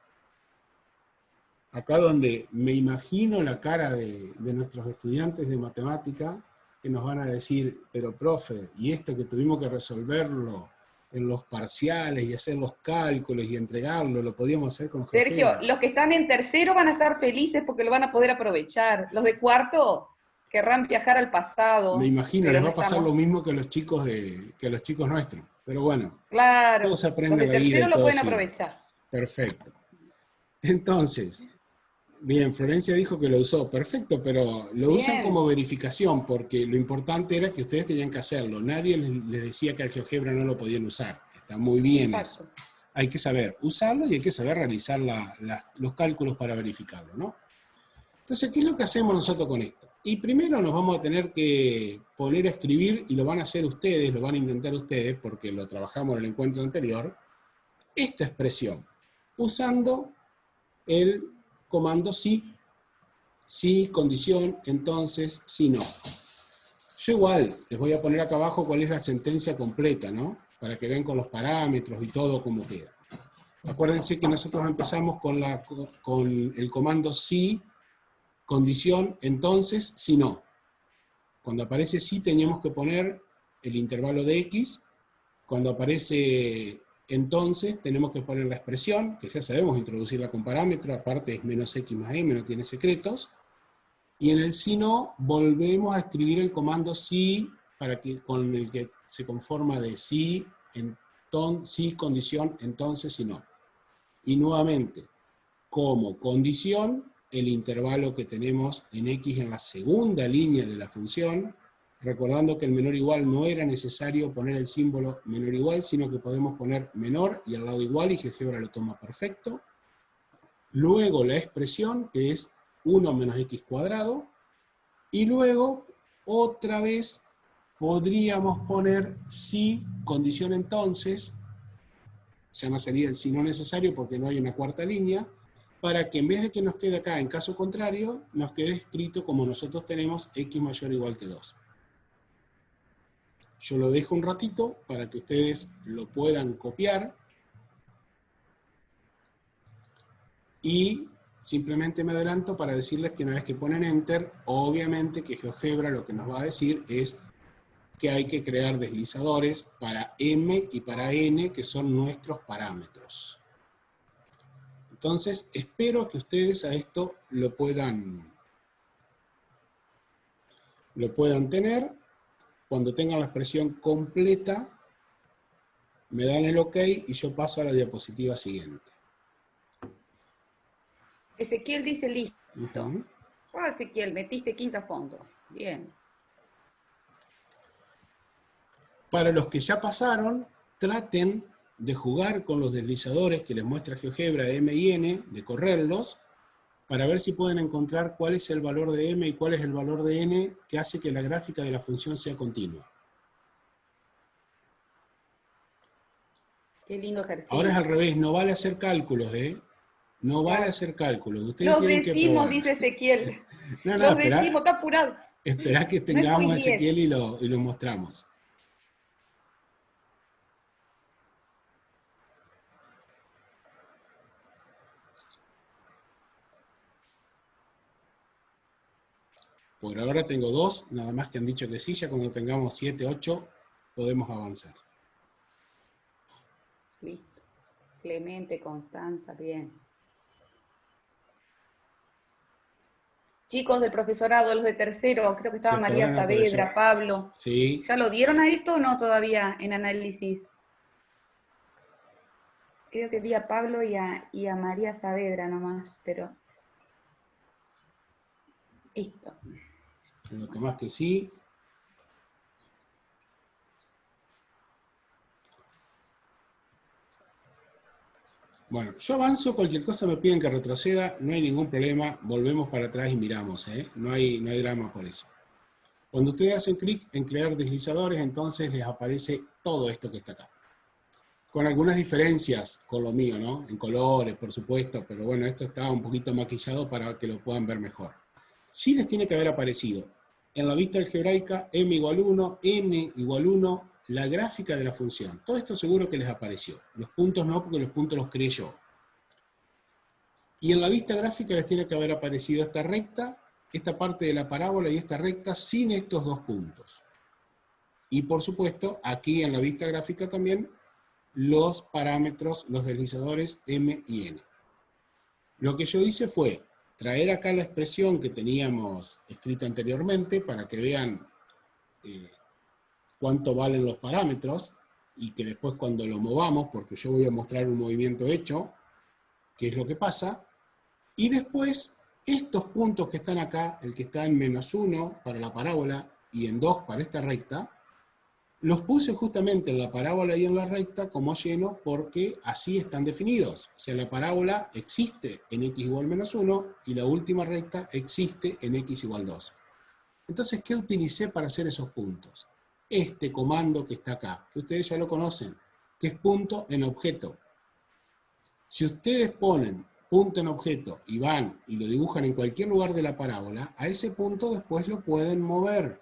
Acá donde me imagino la cara de nuestros estudiantes de matemática, que nos van a decir, pero profe, y esto que tuvimos que resolverlo en los parciales y hacer los cálculos y entregarlo, lo podíamos hacer con Sergio, GeoGebra. los que están en tercero van a estar felices porque lo van a poder aprovechar. Los de cuarto querrán viajar al Me pasado, imagino, pero les no va a pasar estamos. lo mismo que a los chicos nuestros. Pero bueno, todo Claro, se los aprende de en la vida tercero y lo todo pueden sirve. aprovechar. Perfecto. Entonces, bien, Florencia dijo que lo usó. Perfecto, pero lo usan Bien, como verificación, porque lo importante era que ustedes tenían que hacerlo. Nadie les decía que al GeoGebra no lo podían usar. Está muy bien eso. exacto. Hay que saber usarlo y hay que saber realizar los cálculos para verificarlo, ¿no? Entonces, ¿qué es lo que hacemos nosotros con esto? Y primero nos vamos a tener que poner a escribir, y lo van a hacer ustedes, lo van a intentar ustedes, porque lo trabajamos en el encuentro anterior, esta expresión, usando el comando si condición, entonces, si no. Yo igual les voy a poner acá abajo cuál es la sentencia completa, ¿no? Para que vean con los parámetros y todo cómo queda. Acuérdense que nosotros empezamos con el comando si, condición, entonces, si no. Cuando aparece si teníamos que poner el intervalo de x. Cuando aparece entonces tenemos que poner la expresión, que ya sabemos introducirla con parámetro, aparte es menos x más m, no tiene secretos. Y en el si no volvemos a escribir el comando si, con el que se conforma de si, si, condición, entonces, si no. Y nuevamente, como condición, el intervalo que tenemos en x en la segunda línea de la función, recordando que el menor igual no era necesario poner el símbolo menor igual, sino que podemos poner menor y al lado igual, y GeoGebra lo toma perfecto. Luego la expresión, que es 1 menos x cuadrado, y luego otra vez podríamos poner si, condición entonces, ya no sería el si no necesario porque no hay una cuarta línea, para que en vez de que nos quede acá en caso contrario, nos quede escrito como nosotros tenemos x mayor o igual que 2. Yo lo dejo un ratito para que ustedes lo puedan copiar y simplemente me adelanto para decirles que una vez que ponen Enter, obviamente que GeoGebra lo que nos va a decir es que hay que crear deslizadores para m y para n, que son nuestros parámetros. Entonces, espero que ustedes a esto lo puedan tener. Cuando tengan la expresión completa, me dan el OK y yo paso a la diapositiva siguiente. Ezequiel dice listo. Uh-huh. Ah, Ezequiel, metiste quinta fondo. Bien. Para los que ya pasaron, traten de jugar con los deslizadores que les muestra GeoGebra M y N, de correrlos, para ver si pueden encontrar cuál es el valor de M y cuál es el valor de N que hace que la gráfica de la función sea continua. Qué lindo ejercicio. Ahora es al revés, no vale hacer cálculos, ¿eh? No vale Claro. hacer cálculos, ustedes Los tienen que decimos, probar. dice Ezequiel. No, Los decimos, está apurado. esperá que No tengamos a spoilees. Ezequiel y lo mostramos. Por ahora tengo 2, nada más que han dicho que sí, ya cuando tengamos 7, 8, podemos avanzar. Listo. Clemente, Constanza, bien. Chicos del profesorado, los de tercero, creo que Sí, estaba hasta ahora María no apareció. Saavedra, Pablo. Sí. ¿Ya lo dieron a esto o no todavía en análisis? Creo que vi a Pablo y a María Saavedra nomás, pero listo. Tengo Tomás que sí. Bueno, yo avanzo, cualquier cosa me piden que retroceda, no hay ningún problema, volvemos para atrás y miramos, ¿eh? No hay drama por eso. Cuando ustedes hacen clic en crear deslizadores, entonces les aparece todo esto que está acá. Con algunas diferencias con lo mío, ¿no? En colores, por supuesto, pero bueno, esto está un poquito maquillado para que lo puedan ver mejor. Sí les tiene que haber aparecido en la vista algebraica m igual 1, n igual 1, la gráfica de la función. Todo esto seguro que les apareció. Los puntos no, porque los puntos los creé yo. Y en la vista gráfica les tiene que haber aparecido esta recta, esta parte de la parábola y esta recta sin estos dos puntos. Y por supuesto, aquí en la vista gráfica también, los parámetros, los deslizadores m y n. Lo que yo hice fue traer acá la expresión que teníamos escrita anteriormente para que vean cuánto valen los parámetros y que después cuando lo movamos, porque yo voy a mostrar un movimiento hecho, qué es lo que pasa, y después estos puntos que están acá, el que está en -1 para la parábola y en 2 para esta recta, los puse justamente en la parábola y en la recta como lleno porque así están definidos. O sea, la parábola existe en x igual -1 y la última recta existe en x igual 2. Entonces, ¿qué utilicé para hacer esos puntos? Este comando que está acá, que ustedes ya lo conocen, que es punto en objeto. Si ustedes ponen punto en objeto y van y lo dibujan en cualquier lugar de la parábola, a ese punto después lo pueden mover.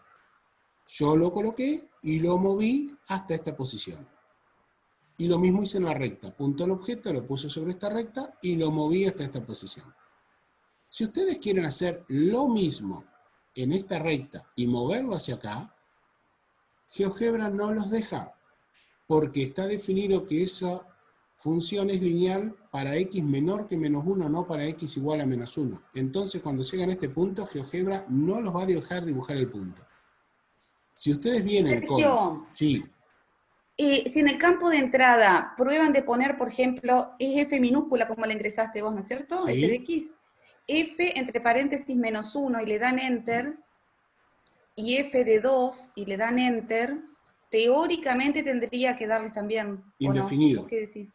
Yo lo coloqué y lo moví hasta esta posición. Y lo mismo hice en la recta. Punto en objeto, lo puse sobre esta recta y lo moví hasta esta posición. Si ustedes quieren hacer lo mismo en esta recta y moverlo hacia acá, GeoGebra no los deja, porque está definido que esa función es lineal para x menor que -1, no para x igual a -1. Entonces, cuando llegan a este punto, GeoGebra no los va a dejar dibujar el punto. Si ustedes vienen con... Sergio, Sí. si en el campo de entrada prueban de poner, por ejemplo, es F minúscula como le ingresaste vos, ¿no es cierto? F de Sí. X. F entre paréntesis -1 y le dan Enter, y F de 2 y le dan Enter, teóricamente tendría que darles también, ¿o no? ¿Vos Indefinido. qué decís?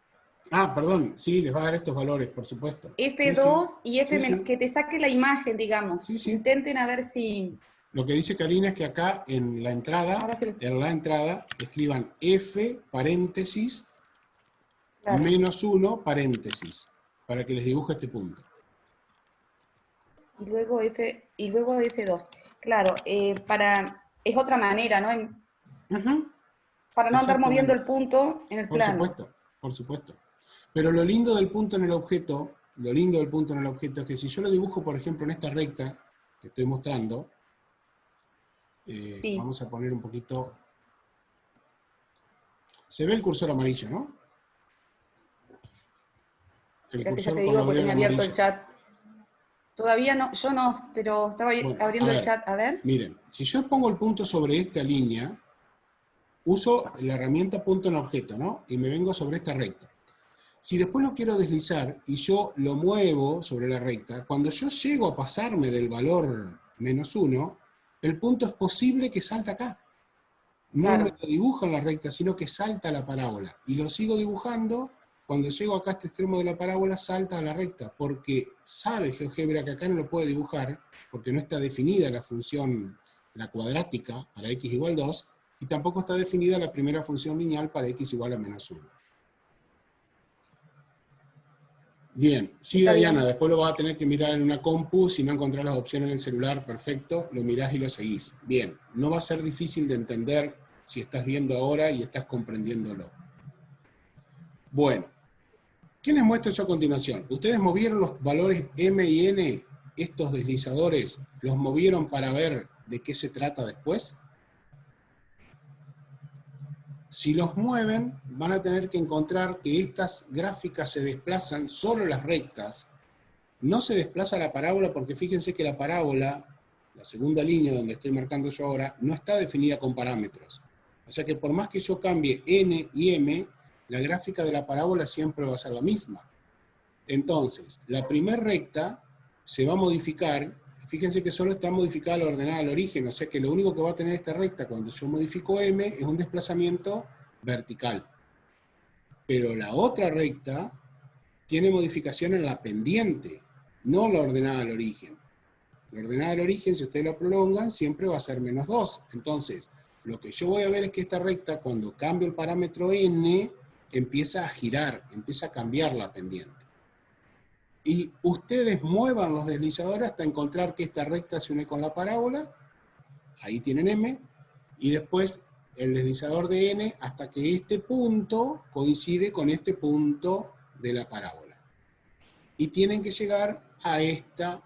Ah, perdón, sí, les va a dar estos valores, por supuesto. Sí, sí, F2 y F sí, menos, sí, que te saque la imagen, digamos. sí, sí. Intenten a ver si... Lo que dice Karina es que acá Ahora se les... en la entrada, escriban F paréntesis Claro. -1 paréntesis, para que les dibuje este punto. Y luego F2. Claro, es otra manera, ¿no? Para no andar moviendo Exactamente. el punto en el Por plano. supuesto, por supuesto. Pero lo lindo del punto en el objeto, es que si yo lo dibujo, por ejemplo, en esta recta que estoy mostrando, Sí. vamos a poner un poquito... Se ve el cursor amarillo, ¿no? El Espera que ya cursor te con digo porque laurel tenía abierto el amarillo. chat. Todavía no, yo no, pero estaba Bueno, a abriendo el ver, chat. A ver. miren, si yo pongo el punto sobre esta línea, uso la herramienta punto en objeto, ¿no? Y me vengo sobre esta recta. Si después lo quiero deslizar y yo lo muevo sobre la recta, cuando yo llego a pasarme del valor -1, el punto es posible que salta acá. No me Claro. lo dibuja en la recta, sino que salta a la parábola. Y lo sigo dibujando, cuando llego acá a este extremo de la parábola, salta a la recta, porque sabe GeoGebra que acá no lo puede dibujar, porque no está definida la función, la cuadrática, para x igual 2, y tampoco está definida la primera función lineal para x igual a -1. Bien, sí, Está Diana, bien. después lo vas a tener que mirar en una compu, si no encontrás las opciones en el celular, perfecto, lo mirás y lo seguís. Bien, no va a ser difícil de entender si estás viendo ahora y estás comprendiéndolo. Bueno, ¿qué les muestro yo a continuación? Ustedes movieron los valores m y n estos deslizadores los movieron para ver de qué se trata después? Si los mueven, van a tener que encontrar que estas gráficas se desplazan, solo las rectas. No se desplaza la parábola porque fíjense que la parábola, la segunda línea donde estoy marcando yo ahora, no está definida con parámetros. O sea que por más que yo cambie n y m, la gráfica de la parábola siempre va a ser la misma. Entonces, la primera recta se va a modificar. Fíjense que solo está modificada la ordenada al origen, o sea que lo único que va a tener esta recta cuando yo modifico m es un desplazamiento vertical. Pero la otra recta tiene modificación en la pendiente, no la ordenada al origen. La ordenada al origen, si ustedes la prolongan, siempre va a ser menos 2. Entonces, lo que yo voy a ver es que esta recta, cuando cambio el parámetro n, empieza a girar, empieza a cambiar la pendiente. Y ustedes muevan los deslizadores hasta encontrar que esta recta se une con la parábola, ahí tienen m, y después el deslizador de n hasta que este punto coincide con este punto de la parábola. Y tienen que llegar a esta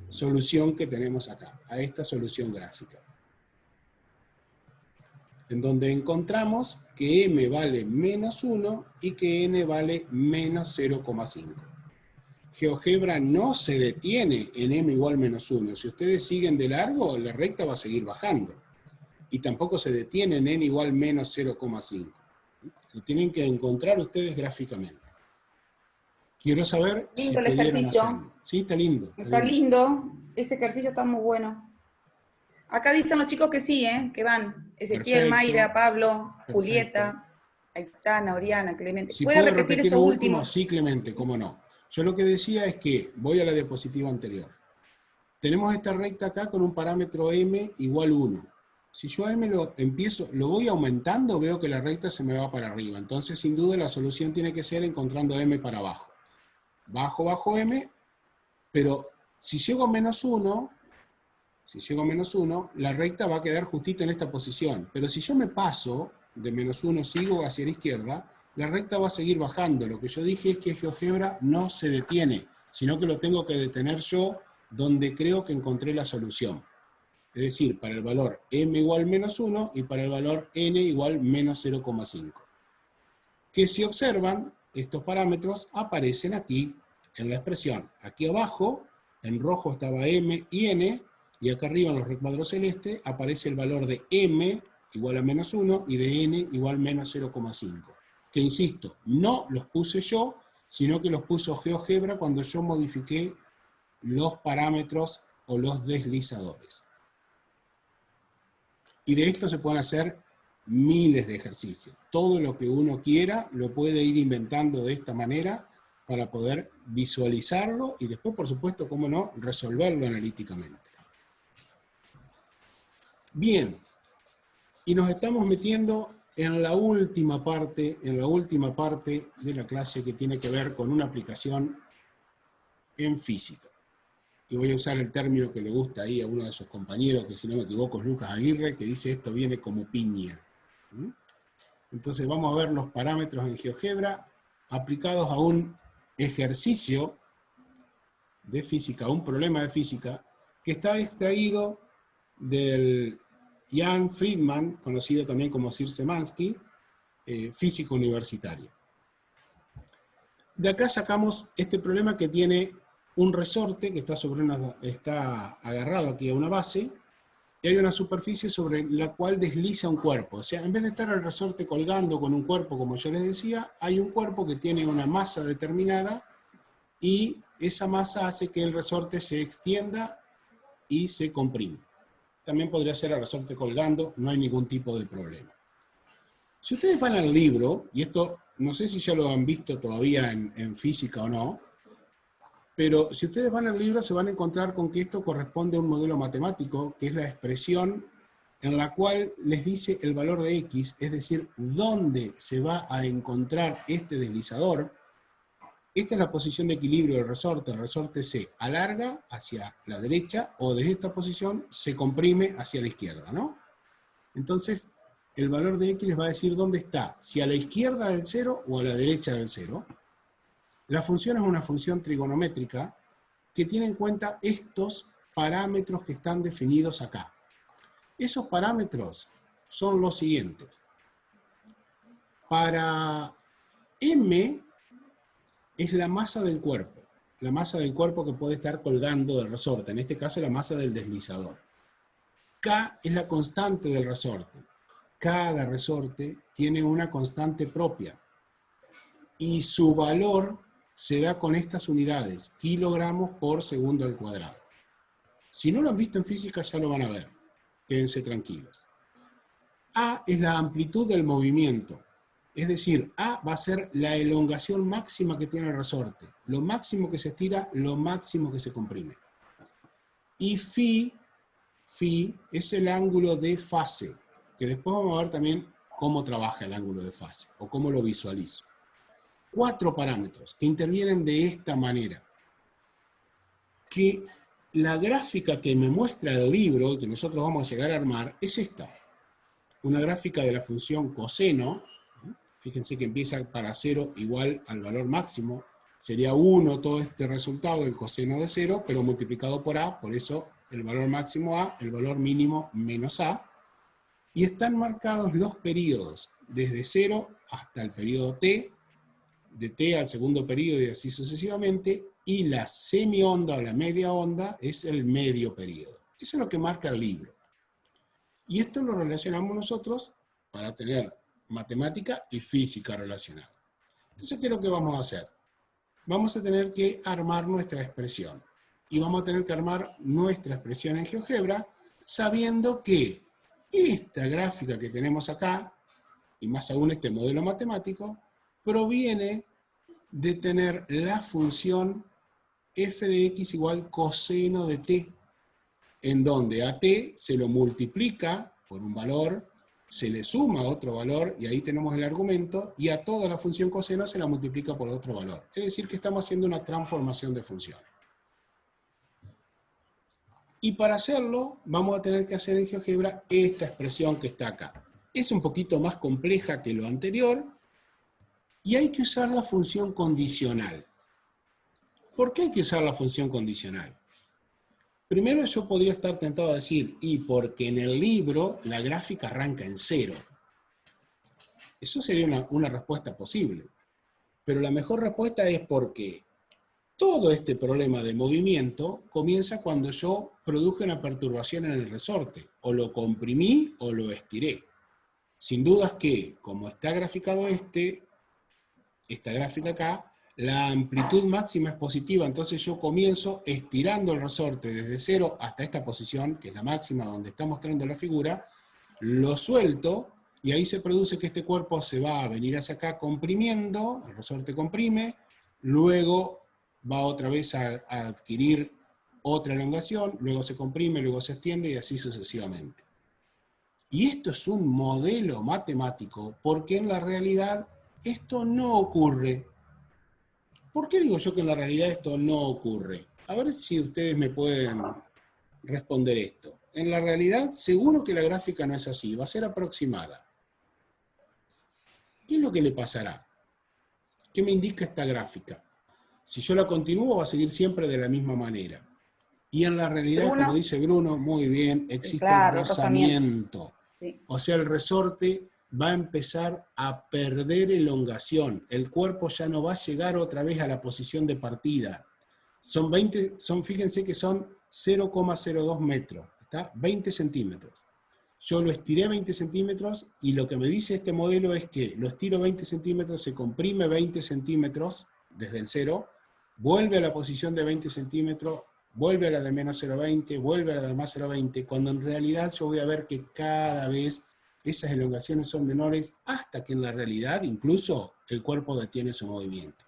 solución que tenemos acá, a esta solución gráfica, en donde encontramos que m vale menos 1 y que n vale menos 0,5. GeoGebra no se detiene en m igual menos 1. Si ustedes siguen de largo, la recta va a seguir bajando. Y tampoco se detiene en n igual menos 0,5. Lo tienen que encontrar ustedes gráficamente. Quiero saber si Lindo el pudieron ejercicio. hacerlo. Sí, está lindo. Está lindo. Ese ejercicio está muy bueno. Acá dicen los chicos que sí, que van. Ezequiel, Perfecto. Mayra, Pablo, Perfecto. Julieta, Aitana, Oriana, Clemente. Si ¿Puede puedo repetir repetir eso lo último? último, sí, Clemente, cómo no. Yo lo que decía es que, voy a la diapositiva anterior. Tenemos esta recta acá con un parámetro m igual 1. Si yo a m lo voy aumentando, veo que la recta se me va para arriba. Entonces, sin duda, la solución tiene que ser encontrando m para abajo. Bajo, bajo m, pero si llego a menos 1, la recta va a quedar justito en esta posición. Pero si yo me paso de menos 1, sigo hacia la izquierda, la recta va a seguir bajando. Lo que yo dije es que GeoGebra no se detiene, sino que lo tengo que detener yo donde creo que encontré la solución. Es decir, para el valor m igual menos 1 y para el valor n igual menos 0,5. Que si observan, estos parámetros aparecen aquí en la expresión. Aquí abajo, en rojo estaba m y n, y acá arriba en los recuadros celeste aparece el valor de m igual a menos 1 y de n igual menos 0,5. Que insisto, no los puse yo, sino que los puso GeoGebra cuando yo modifiqué los parámetros o los deslizadores. Y de esto se pueden hacer miles de ejercicios. Todo lo que uno quiera lo puede ir inventando de esta manera para poder visualizarlo y después, por supuesto, cómo no, resolverlo analíticamente. Bien, y nos estamos metiendo en la última parte de la clase que tiene que ver con una aplicación en física. Y voy a usar el término que le gusta ahí a uno de sus compañeros, que si no me equivoco es Lucas Aguirre, que dice esto viene como piña. Entonces vamos a ver los parámetros en GeoGebra aplicados a un ejercicio de física, un problema de física, que está extraído del Jan Friedman, conocido también como Sir Szymanski, físico universitario. De acá sacamos este problema que tiene un resorte que está agarrado aquí a una base, y hay una superficie sobre la cual desliza un cuerpo. O sea, en vez de estar el resorte colgando con un cuerpo, como yo les decía, hay un cuerpo que tiene una masa determinada, y esa masa hace que el resorte se extienda y se comprime. También podría ser el resorte colgando, no hay ningún tipo de problema. Si ustedes van al libro, y esto no sé si ya lo han visto todavía en física o no, pero si ustedes van al libro se van a encontrar con que esto corresponde a un modelo matemático, que es la expresión en la cual les dice el valor de x, es decir, dónde se va a encontrar este deslizador. Esta es la posición de equilibrio del resorte. El resorte se alarga hacia la derecha o desde esta posición se comprime hacia la izquierda, ¿no? Entonces, el valor de x les va a decir dónde está, si a la izquierda del 0 o a la derecha del 0. La función es una función trigonométrica que tiene en cuenta estos parámetros que están definidos acá. Esos parámetros son los siguientes. Para M es la masa del cuerpo que puede estar colgando del resorte, en este caso la masa del deslizador. K es la constante del resorte. Cada resorte tiene una constante propia y su valor se da con estas unidades, kilogramos por segundo al cuadrado. Si no lo han visto en física ya lo van a ver, quédense tranquilos. A es la amplitud del movimiento, es decir, A va a ser la elongación máxima que tiene el resorte, lo máximo que se estira, lo máximo que se comprime. Y Phi es el ángulo de fase, que después vamos a ver también cómo trabaja el ángulo de fase, o cómo lo visualizo. 4 parámetros que intervienen de esta manera. Que la gráfica que me muestra el libro, que nosotros vamos a llegar a armar, es esta. Una gráfica de la función coseno. Fíjense que empieza para 0 igual al valor máximo. Sería 1 todo este resultado, el coseno de 0, pero multiplicado por A, por eso el valor máximo A, el valor mínimo menos A. Y están marcados los periodos, desde 0 hasta el periodo T, de T al segundo periodo y así sucesivamente, y la semionda o la media onda es el medio periodo. Eso es lo que marca el libro. Y esto lo relacionamos nosotros para tener matemática y física relacionada. Entonces, ¿qué es lo que vamos a hacer? Vamos a tener que armar nuestra expresión. Y vamos a tener que armar nuestra expresión en GeoGebra sabiendo que esta gráfica que tenemos acá, y más aún este modelo matemático, proviene de tener la función f de x igual coseno de t, en donde a t se lo multiplica por un valor, se le suma otro valor, y ahí tenemos el argumento, y a toda la función coseno se la multiplica por otro valor. Es decir, que estamos haciendo una transformación de funciones. Y para hacerlo, vamos a tener que hacer en GeoGebra esta expresión que está acá. Es un poquito más compleja que lo anterior, y hay que usar la función condicional. ¿Por qué hay que usar la función condicional? Primero yo podría estar tentado a decir, y porque en el libro la gráfica arranca en 0. Eso sería una respuesta posible. Pero la mejor respuesta es porque todo este problema de movimiento comienza cuando yo produje una perturbación en el resorte. O lo comprimí o lo estiré. Sin dudas que, como está graficado esta gráfica acá, la amplitud máxima es positiva, entonces yo comienzo estirando el resorte desde 0 hasta esta posición, que es la máxima donde está mostrando la figura, lo suelto, y ahí se produce que este cuerpo se va a venir hacia acá comprimiendo, el resorte comprime, luego va otra vez a adquirir otra elongación, luego se comprime, luego se extiende, y así sucesivamente. Y esto es un modelo matemático, porque en la realidad esto no ocurre. ¿Por qué digo yo que en la realidad esto no ocurre? A ver si ustedes me pueden responder esto. En la realidad, seguro que la gráfica no es así, va a ser aproximada. ¿Qué es lo que le pasará? ¿Qué me indica esta gráfica? Si yo la continúo, va a seguir siempre de la misma manera. Y en la realidad, como dice Bruno, muy bien, existe el rozamiento. Sí. O sea, el resorte va a empezar a perder elongación. El cuerpo ya no va a llegar otra vez a la posición de partida. Fíjense que son 0,02 metros, ¿está? 20 centímetros. Yo lo estiré 20 centímetros y lo que me dice este modelo es que lo estiro 20 centímetros, se comprime 20 centímetros desde el 0, vuelve a la posición de 20 centímetros, vuelve a la de menos 0,20, vuelve a la de más 0,20, cuando en realidad yo voy a ver que cada vez esas elongaciones son menores hasta que en la realidad incluso el cuerpo detiene su movimiento.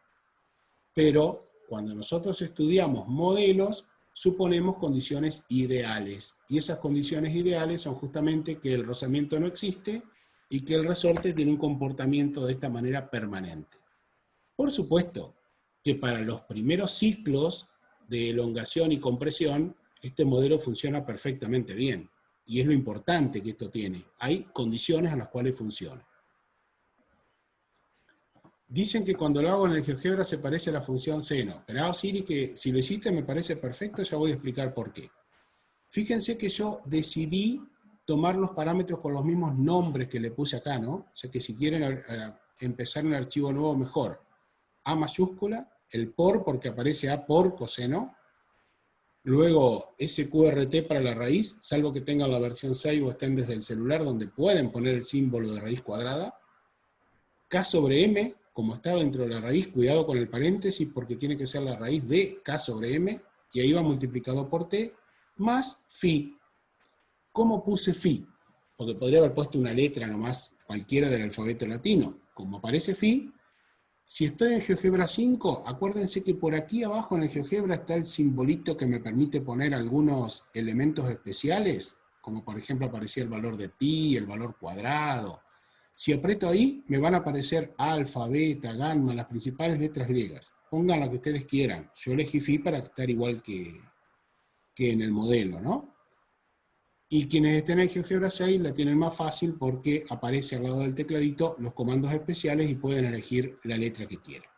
Pero cuando nosotros estudiamos modelos, suponemos condiciones ideales. Y esas condiciones ideales son justamente que el rozamiento no existe y que el resorte tiene un comportamiento de esta manera permanente. Por supuesto que para los primeros ciclos de elongación y compresión, este modelo funciona perfectamente bien. Y es lo importante que esto tiene. Hay condiciones a las cuales funciona. Dicen que cuando lo hago en el GeoGebra se parece a la función seno. Esperá, Siri, que si lo hiciste me parece perfecto, ya voy a explicar por qué. Fíjense que yo decidí tomar los parámetros con los mismos nombres que le puse acá, ¿no? O sea que si quieren empezar un archivo nuevo, mejor. A mayúscula, el por, porque aparece A por coseno. Luego SQRT para la raíz, salvo que tengan la versión 6 o estén desde el celular, donde pueden poner el símbolo de raíz cuadrada. K sobre M, como está dentro de la raíz, cuidado con el paréntesis, porque tiene que ser la raíz de K sobre M, y ahí va multiplicado por T, más phi. ¿Cómo puse phi? Porque podría haber puesto una letra nomás, cualquiera del alfabeto latino. Como aparece phi, si estoy en GeoGebra 5, acuérdense que por aquí abajo en el GeoGebra está el simbolito que me permite poner algunos elementos especiales, como por ejemplo aparecía el valor de pi, el valor cuadrado. Si aprieto ahí, me van a aparecer alfa, beta, gamma, las principales letras griegas. Pongan lo que ustedes quieran. Yo elegí phi para estar igual que en el modelo, ¿no? Y quienes estén en GeoGebra 6 la tienen más fácil porque aparece al lado del tecladito los comandos especiales y pueden elegir la letra que quieran.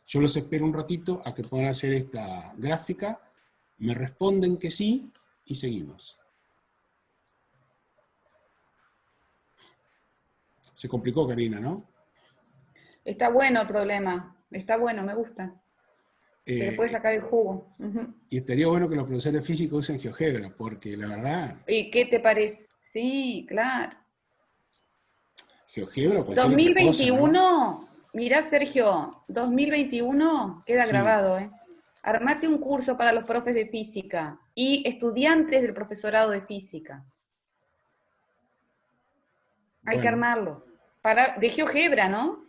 Yo los espero un ratito a que puedan hacer esta gráfica, me responden que sí y seguimos. Se complicó, Karina, ¿no? Está bueno el problema, está bueno, me gusta. Se le puede sacar el jugo. Y estaría bueno que los profesores físicos usen GeoGebra, porque la verdad... ¿Y qué te parece? Sí, claro. GeoGebra o cualquier otra cosa, ¿no? 2021, mirá Sergio, 2021 queda Sí. grabado, ¿eh? Armate un curso para los profes de física y estudiantes del profesorado de física. Hay que armarlo. De GeoGebra, ¿no?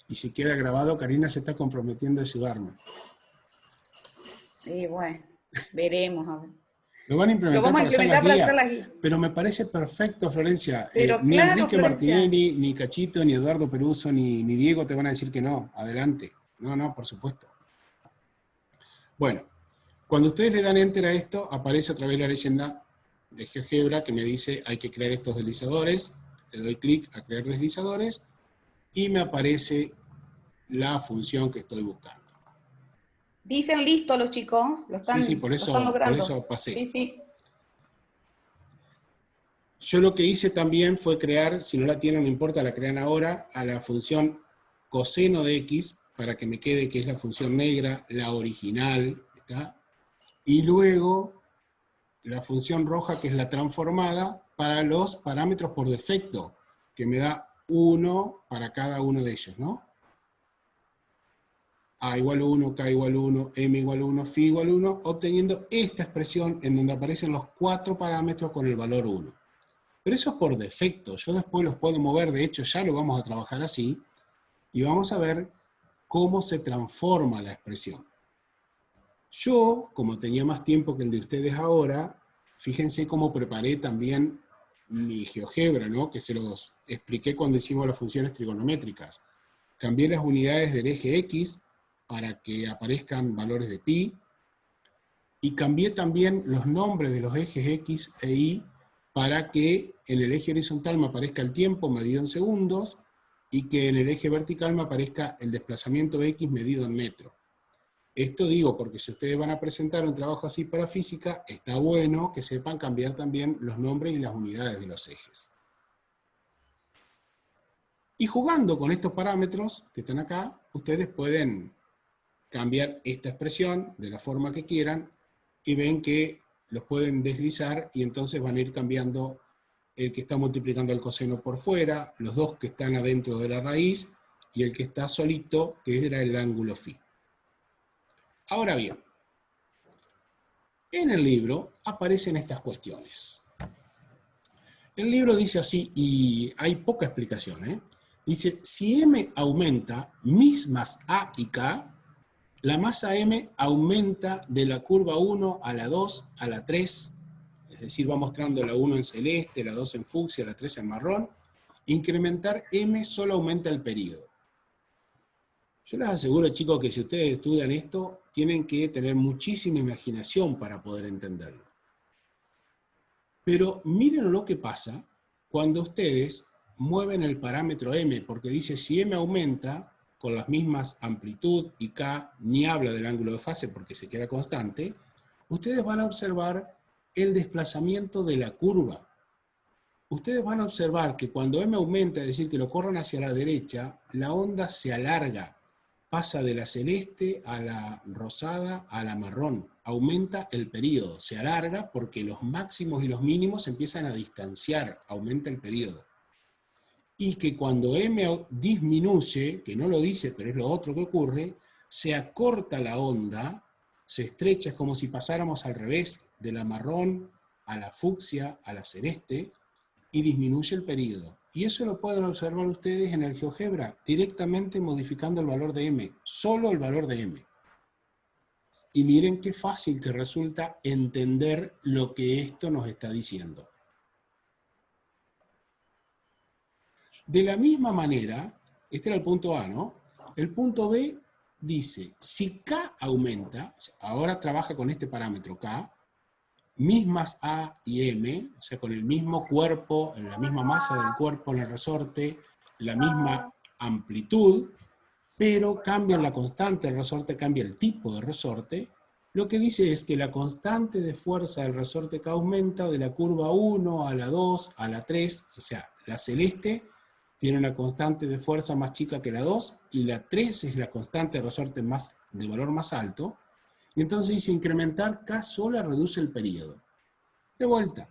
Y si queda grabado, Karina se está comprometiendo a ayudarme. Y bueno, veremos a ver. Lo van a implementar para hacer las guías. Pero me parece perfecto, Florencia. Ni claro, Enrique Florencia. Martinelli, ni Cachito, ni Eduardo Peruso, ni Diego te van a decir que no. Adelante. No, por supuesto. Bueno, cuando ustedes le dan Enter a esto, aparece otra vez la leyenda de GeoGebra que me dice hay que crear estos deslizadores. Le doy clic a crear deslizadores y me aparece la función que estoy buscando. Dicen listo los chicos, lo están logrando. Por eso pasé. Sí. Yo lo que hice también fue crear, si no la tienen, no importa, la crean ahora, a la función coseno de x, para que me quede que es la función negra, la original, ¿está? Y luego la función roja, que es la transformada, para los parámetros por defecto, que me da 1 para cada uno de ellos, ¿no? A igual 1, K igual 1, M igual 1, Phi igual 1, obteniendo esta expresión en donde aparecen los 4 parámetros con el valor 1. Pero eso es por defecto, yo después los puedo mover, de hecho ya lo vamos a trabajar así, y vamos a ver cómo se transforma la expresión. Yo, como tenía más tiempo que el de ustedes ahora, fíjense cómo preparé también mi GeoGebra, ¿no? Que se los expliqué cuando hicimos las funciones trigonométricas. Cambié las unidades del eje X para que aparezcan valores de pi, y cambié también los nombres de los ejes X e Y para que en el eje horizontal me aparezca el tiempo medido en segundos, y que en el eje vertical me aparezca el desplazamiento X medido en metro. Esto digo porque si ustedes van a presentar un trabajo así para física, está bueno que sepan cambiar también los nombres y las unidades de los ejes. Y jugando con estos parámetros que están acá, ustedes pueden cambiar esta expresión de la forma que quieran, y ven que los pueden deslizar, y entonces van a ir cambiando el que está multiplicando el coseno por fuera, los dos que están adentro de la raíz, y el que está solito, que era el ángulo phi. Ahora bien, en el libro aparecen estas cuestiones. El libro dice así, y hay poca explicación, ¿eh? Dice, si m aumenta, mis más a y k, la masa m aumenta de la curva 1 a la 2 a la 3, es decir, va mostrando la 1 en celeste, la 2 en fucsia, la 3 en marrón. Incrementar m solo aumenta el período. Yo les aseguro, chicos, que si ustedes estudian esto, tienen que tener muchísima imaginación para poder entenderlo. Pero miren lo que pasa cuando ustedes mueven el parámetro m, porque dice si m aumenta con las mismas amplitud y k, ni habla del ángulo de fase porque se queda constante, ustedes van a observar el desplazamiento de la curva. Ustedes van a observar que cuando m aumenta, es decir, que lo corran hacia la derecha, la onda se alarga, pasa de la celeste a la rosada a la marrón, aumenta el período, se alarga porque los máximos y los mínimos empiezan a distanciar, aumenta el período. Y que cuando m disminuye, que no lo dice, pero es lo otro que ocurre, se acorta la onda, se estrecha, es como si pasáramos al revés, de la marrón a la fucsia, a la celeste, y disminuye el período. Y eso lo pueden observar ustedes en el GeoGebra, directamente modificando el valor de m, solo el valor de m. Y miren qué fácil que resulta entender lo que esto nos está diciendo. De la misma manera, este era el punto A, ¿no? El punto B dice, si K aumenta, ahora trabaja con este parámetro K, mismas A y M, o sea, con el mismo cuerpo, la misma masa del cuerpo en el resorte, la misma amplitud, pero cambian la constante del resorte, cambia el tipo de resorte. Lo que dice es que la constante de fuerza del resorte K aumenta de la curva 1 a la 2 a la 3, o sea, la celeste tiene una constante de fuerza más chica que la 2, y la 3 es la constante de resorte de valor más alto. Y entonces dice, incrementar K sola reduce el período. De vuelta,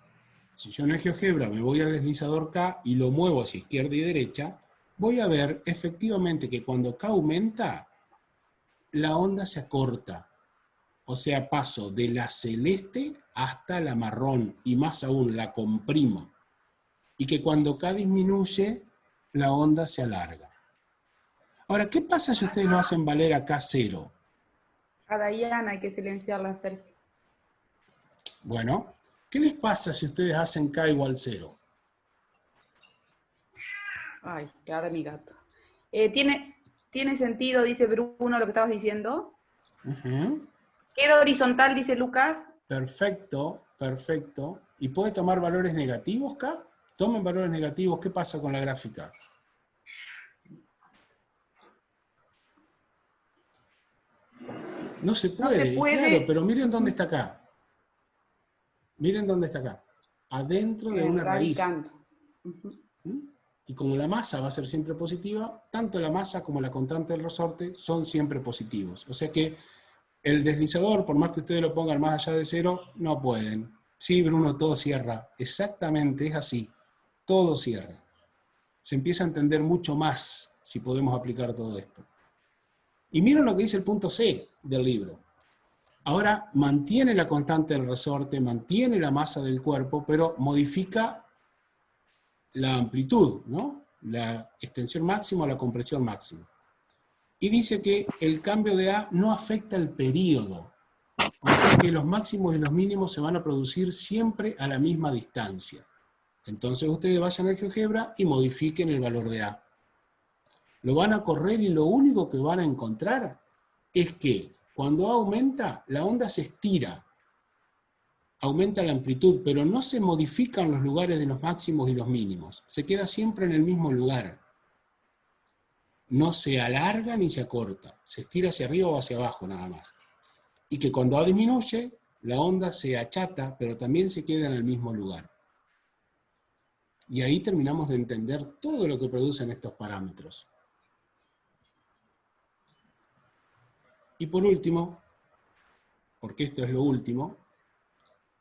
si yo en el GeoGebra me voy al deslizador K y lo muevo hacia izquierda y derecha, voy a ver efectivamente que cuando K aumenta, la onda se acorta. O sea, paso de la celeste hasta la marrón, y más aún, la comprimo. Y que cuando K disminuye, la onda se alarga. Ahora, ¿qué pasa si ustedes lo hacen valer a K0? A Dayana hay que silenciarla, Sergio. Bueno, ¿qué les pasa si ustedes hacen K igual 0? Ay, que ahora mi gato. ¿Tiene sentido, dice Bruno, lo que estabas diciendo? Queda horizontal, dice Lucas. Perfecto, perfecto. ¿Y puede tomar valores negativos K? Tomen valores negativos, ¿qué pasa con la gráfica? No se puede, y claro, pero miren dónde está acá. Miren dónde está acá. Adentro de una raíz. Y como la masa va a ser siempre positiva, tanto la masa como la constante del resorte son siempre positivos. O sea que el deslizador, por más que ustedes lo pongan más allá de 0, no pueden. Sí, Bruno, todo cierra. Exactamente, es así. Todo cierra. Se empieza a entender mucho más si podemos aplicar todo esto. Y miren lo que dice el punto C del libro. Ahora mantiene la constante del resorte, mantiene la masa del cuerpo, pero modifica la amplitud, ¿no? La extensión máxima o la compresión máxima. Y dice que el cambio de A no afecta el período. O sea que los máximos y los mínimos se van a producir siempre a la misma distancia. Entonces ustedes vayan al GeoGebra y modifiquen el valor de A. Lo van a correr y lo único que van a encontrar es que cuando A aumenta, la onda se estira. Aumenta la amplitud, pero no se modifican los lugares de los máximos y los mínimos. Se queda siempre en el mismo lugar. No se alarga ni se acorta. Se estira hacia arriba o hacia abajo nada más. Y que cuando A disminuye, la onda se achata, pero también se queda en el mismo lugar. Y ahí terminamos de entender todo lo que producen estos parámetros. Y por último, porque esto es lo último,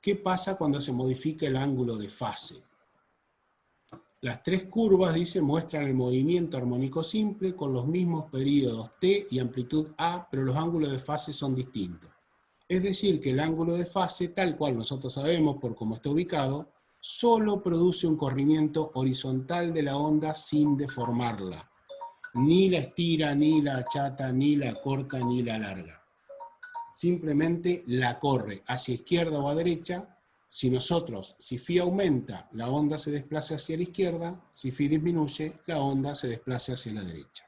¿qué pasa cuando se modifica el ángulo de fase? Las tres curvas, dice, muestran el movimiento armónico simple con los mismos períodos t y amplitud a, pero los ángulos de fase son distintos. Es decir, que el ángulo de fase, tal cual nosotros sabemos por cómo está ubicado, solo produce un corrimiento horizontal de la onda sin deformarla. Ni la estira, ni la achata, ni la corta, ni la alarga. Simplemente la corre hacia izquierda o a derecha. Si phi aumenta, la onda se desplaza hacia la izquierda. Si phi disminuye, la onda se desplaza hacia la derecha.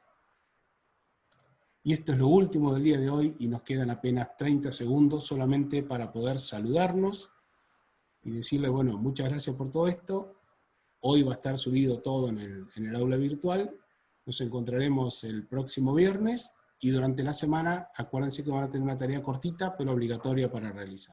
Y esto es lo último del día de hoy y nos quedan apenas 30 segundos solamente para poder saludarnos y decirle, bueno, muchas gracias por todo esto. Hoy va a estar subido todo en el aula virtual. Nos encontraremos el próximo viernes y durante la semana, acuérdense que van a tener una tarea cortita, pero obligatoria para realizar.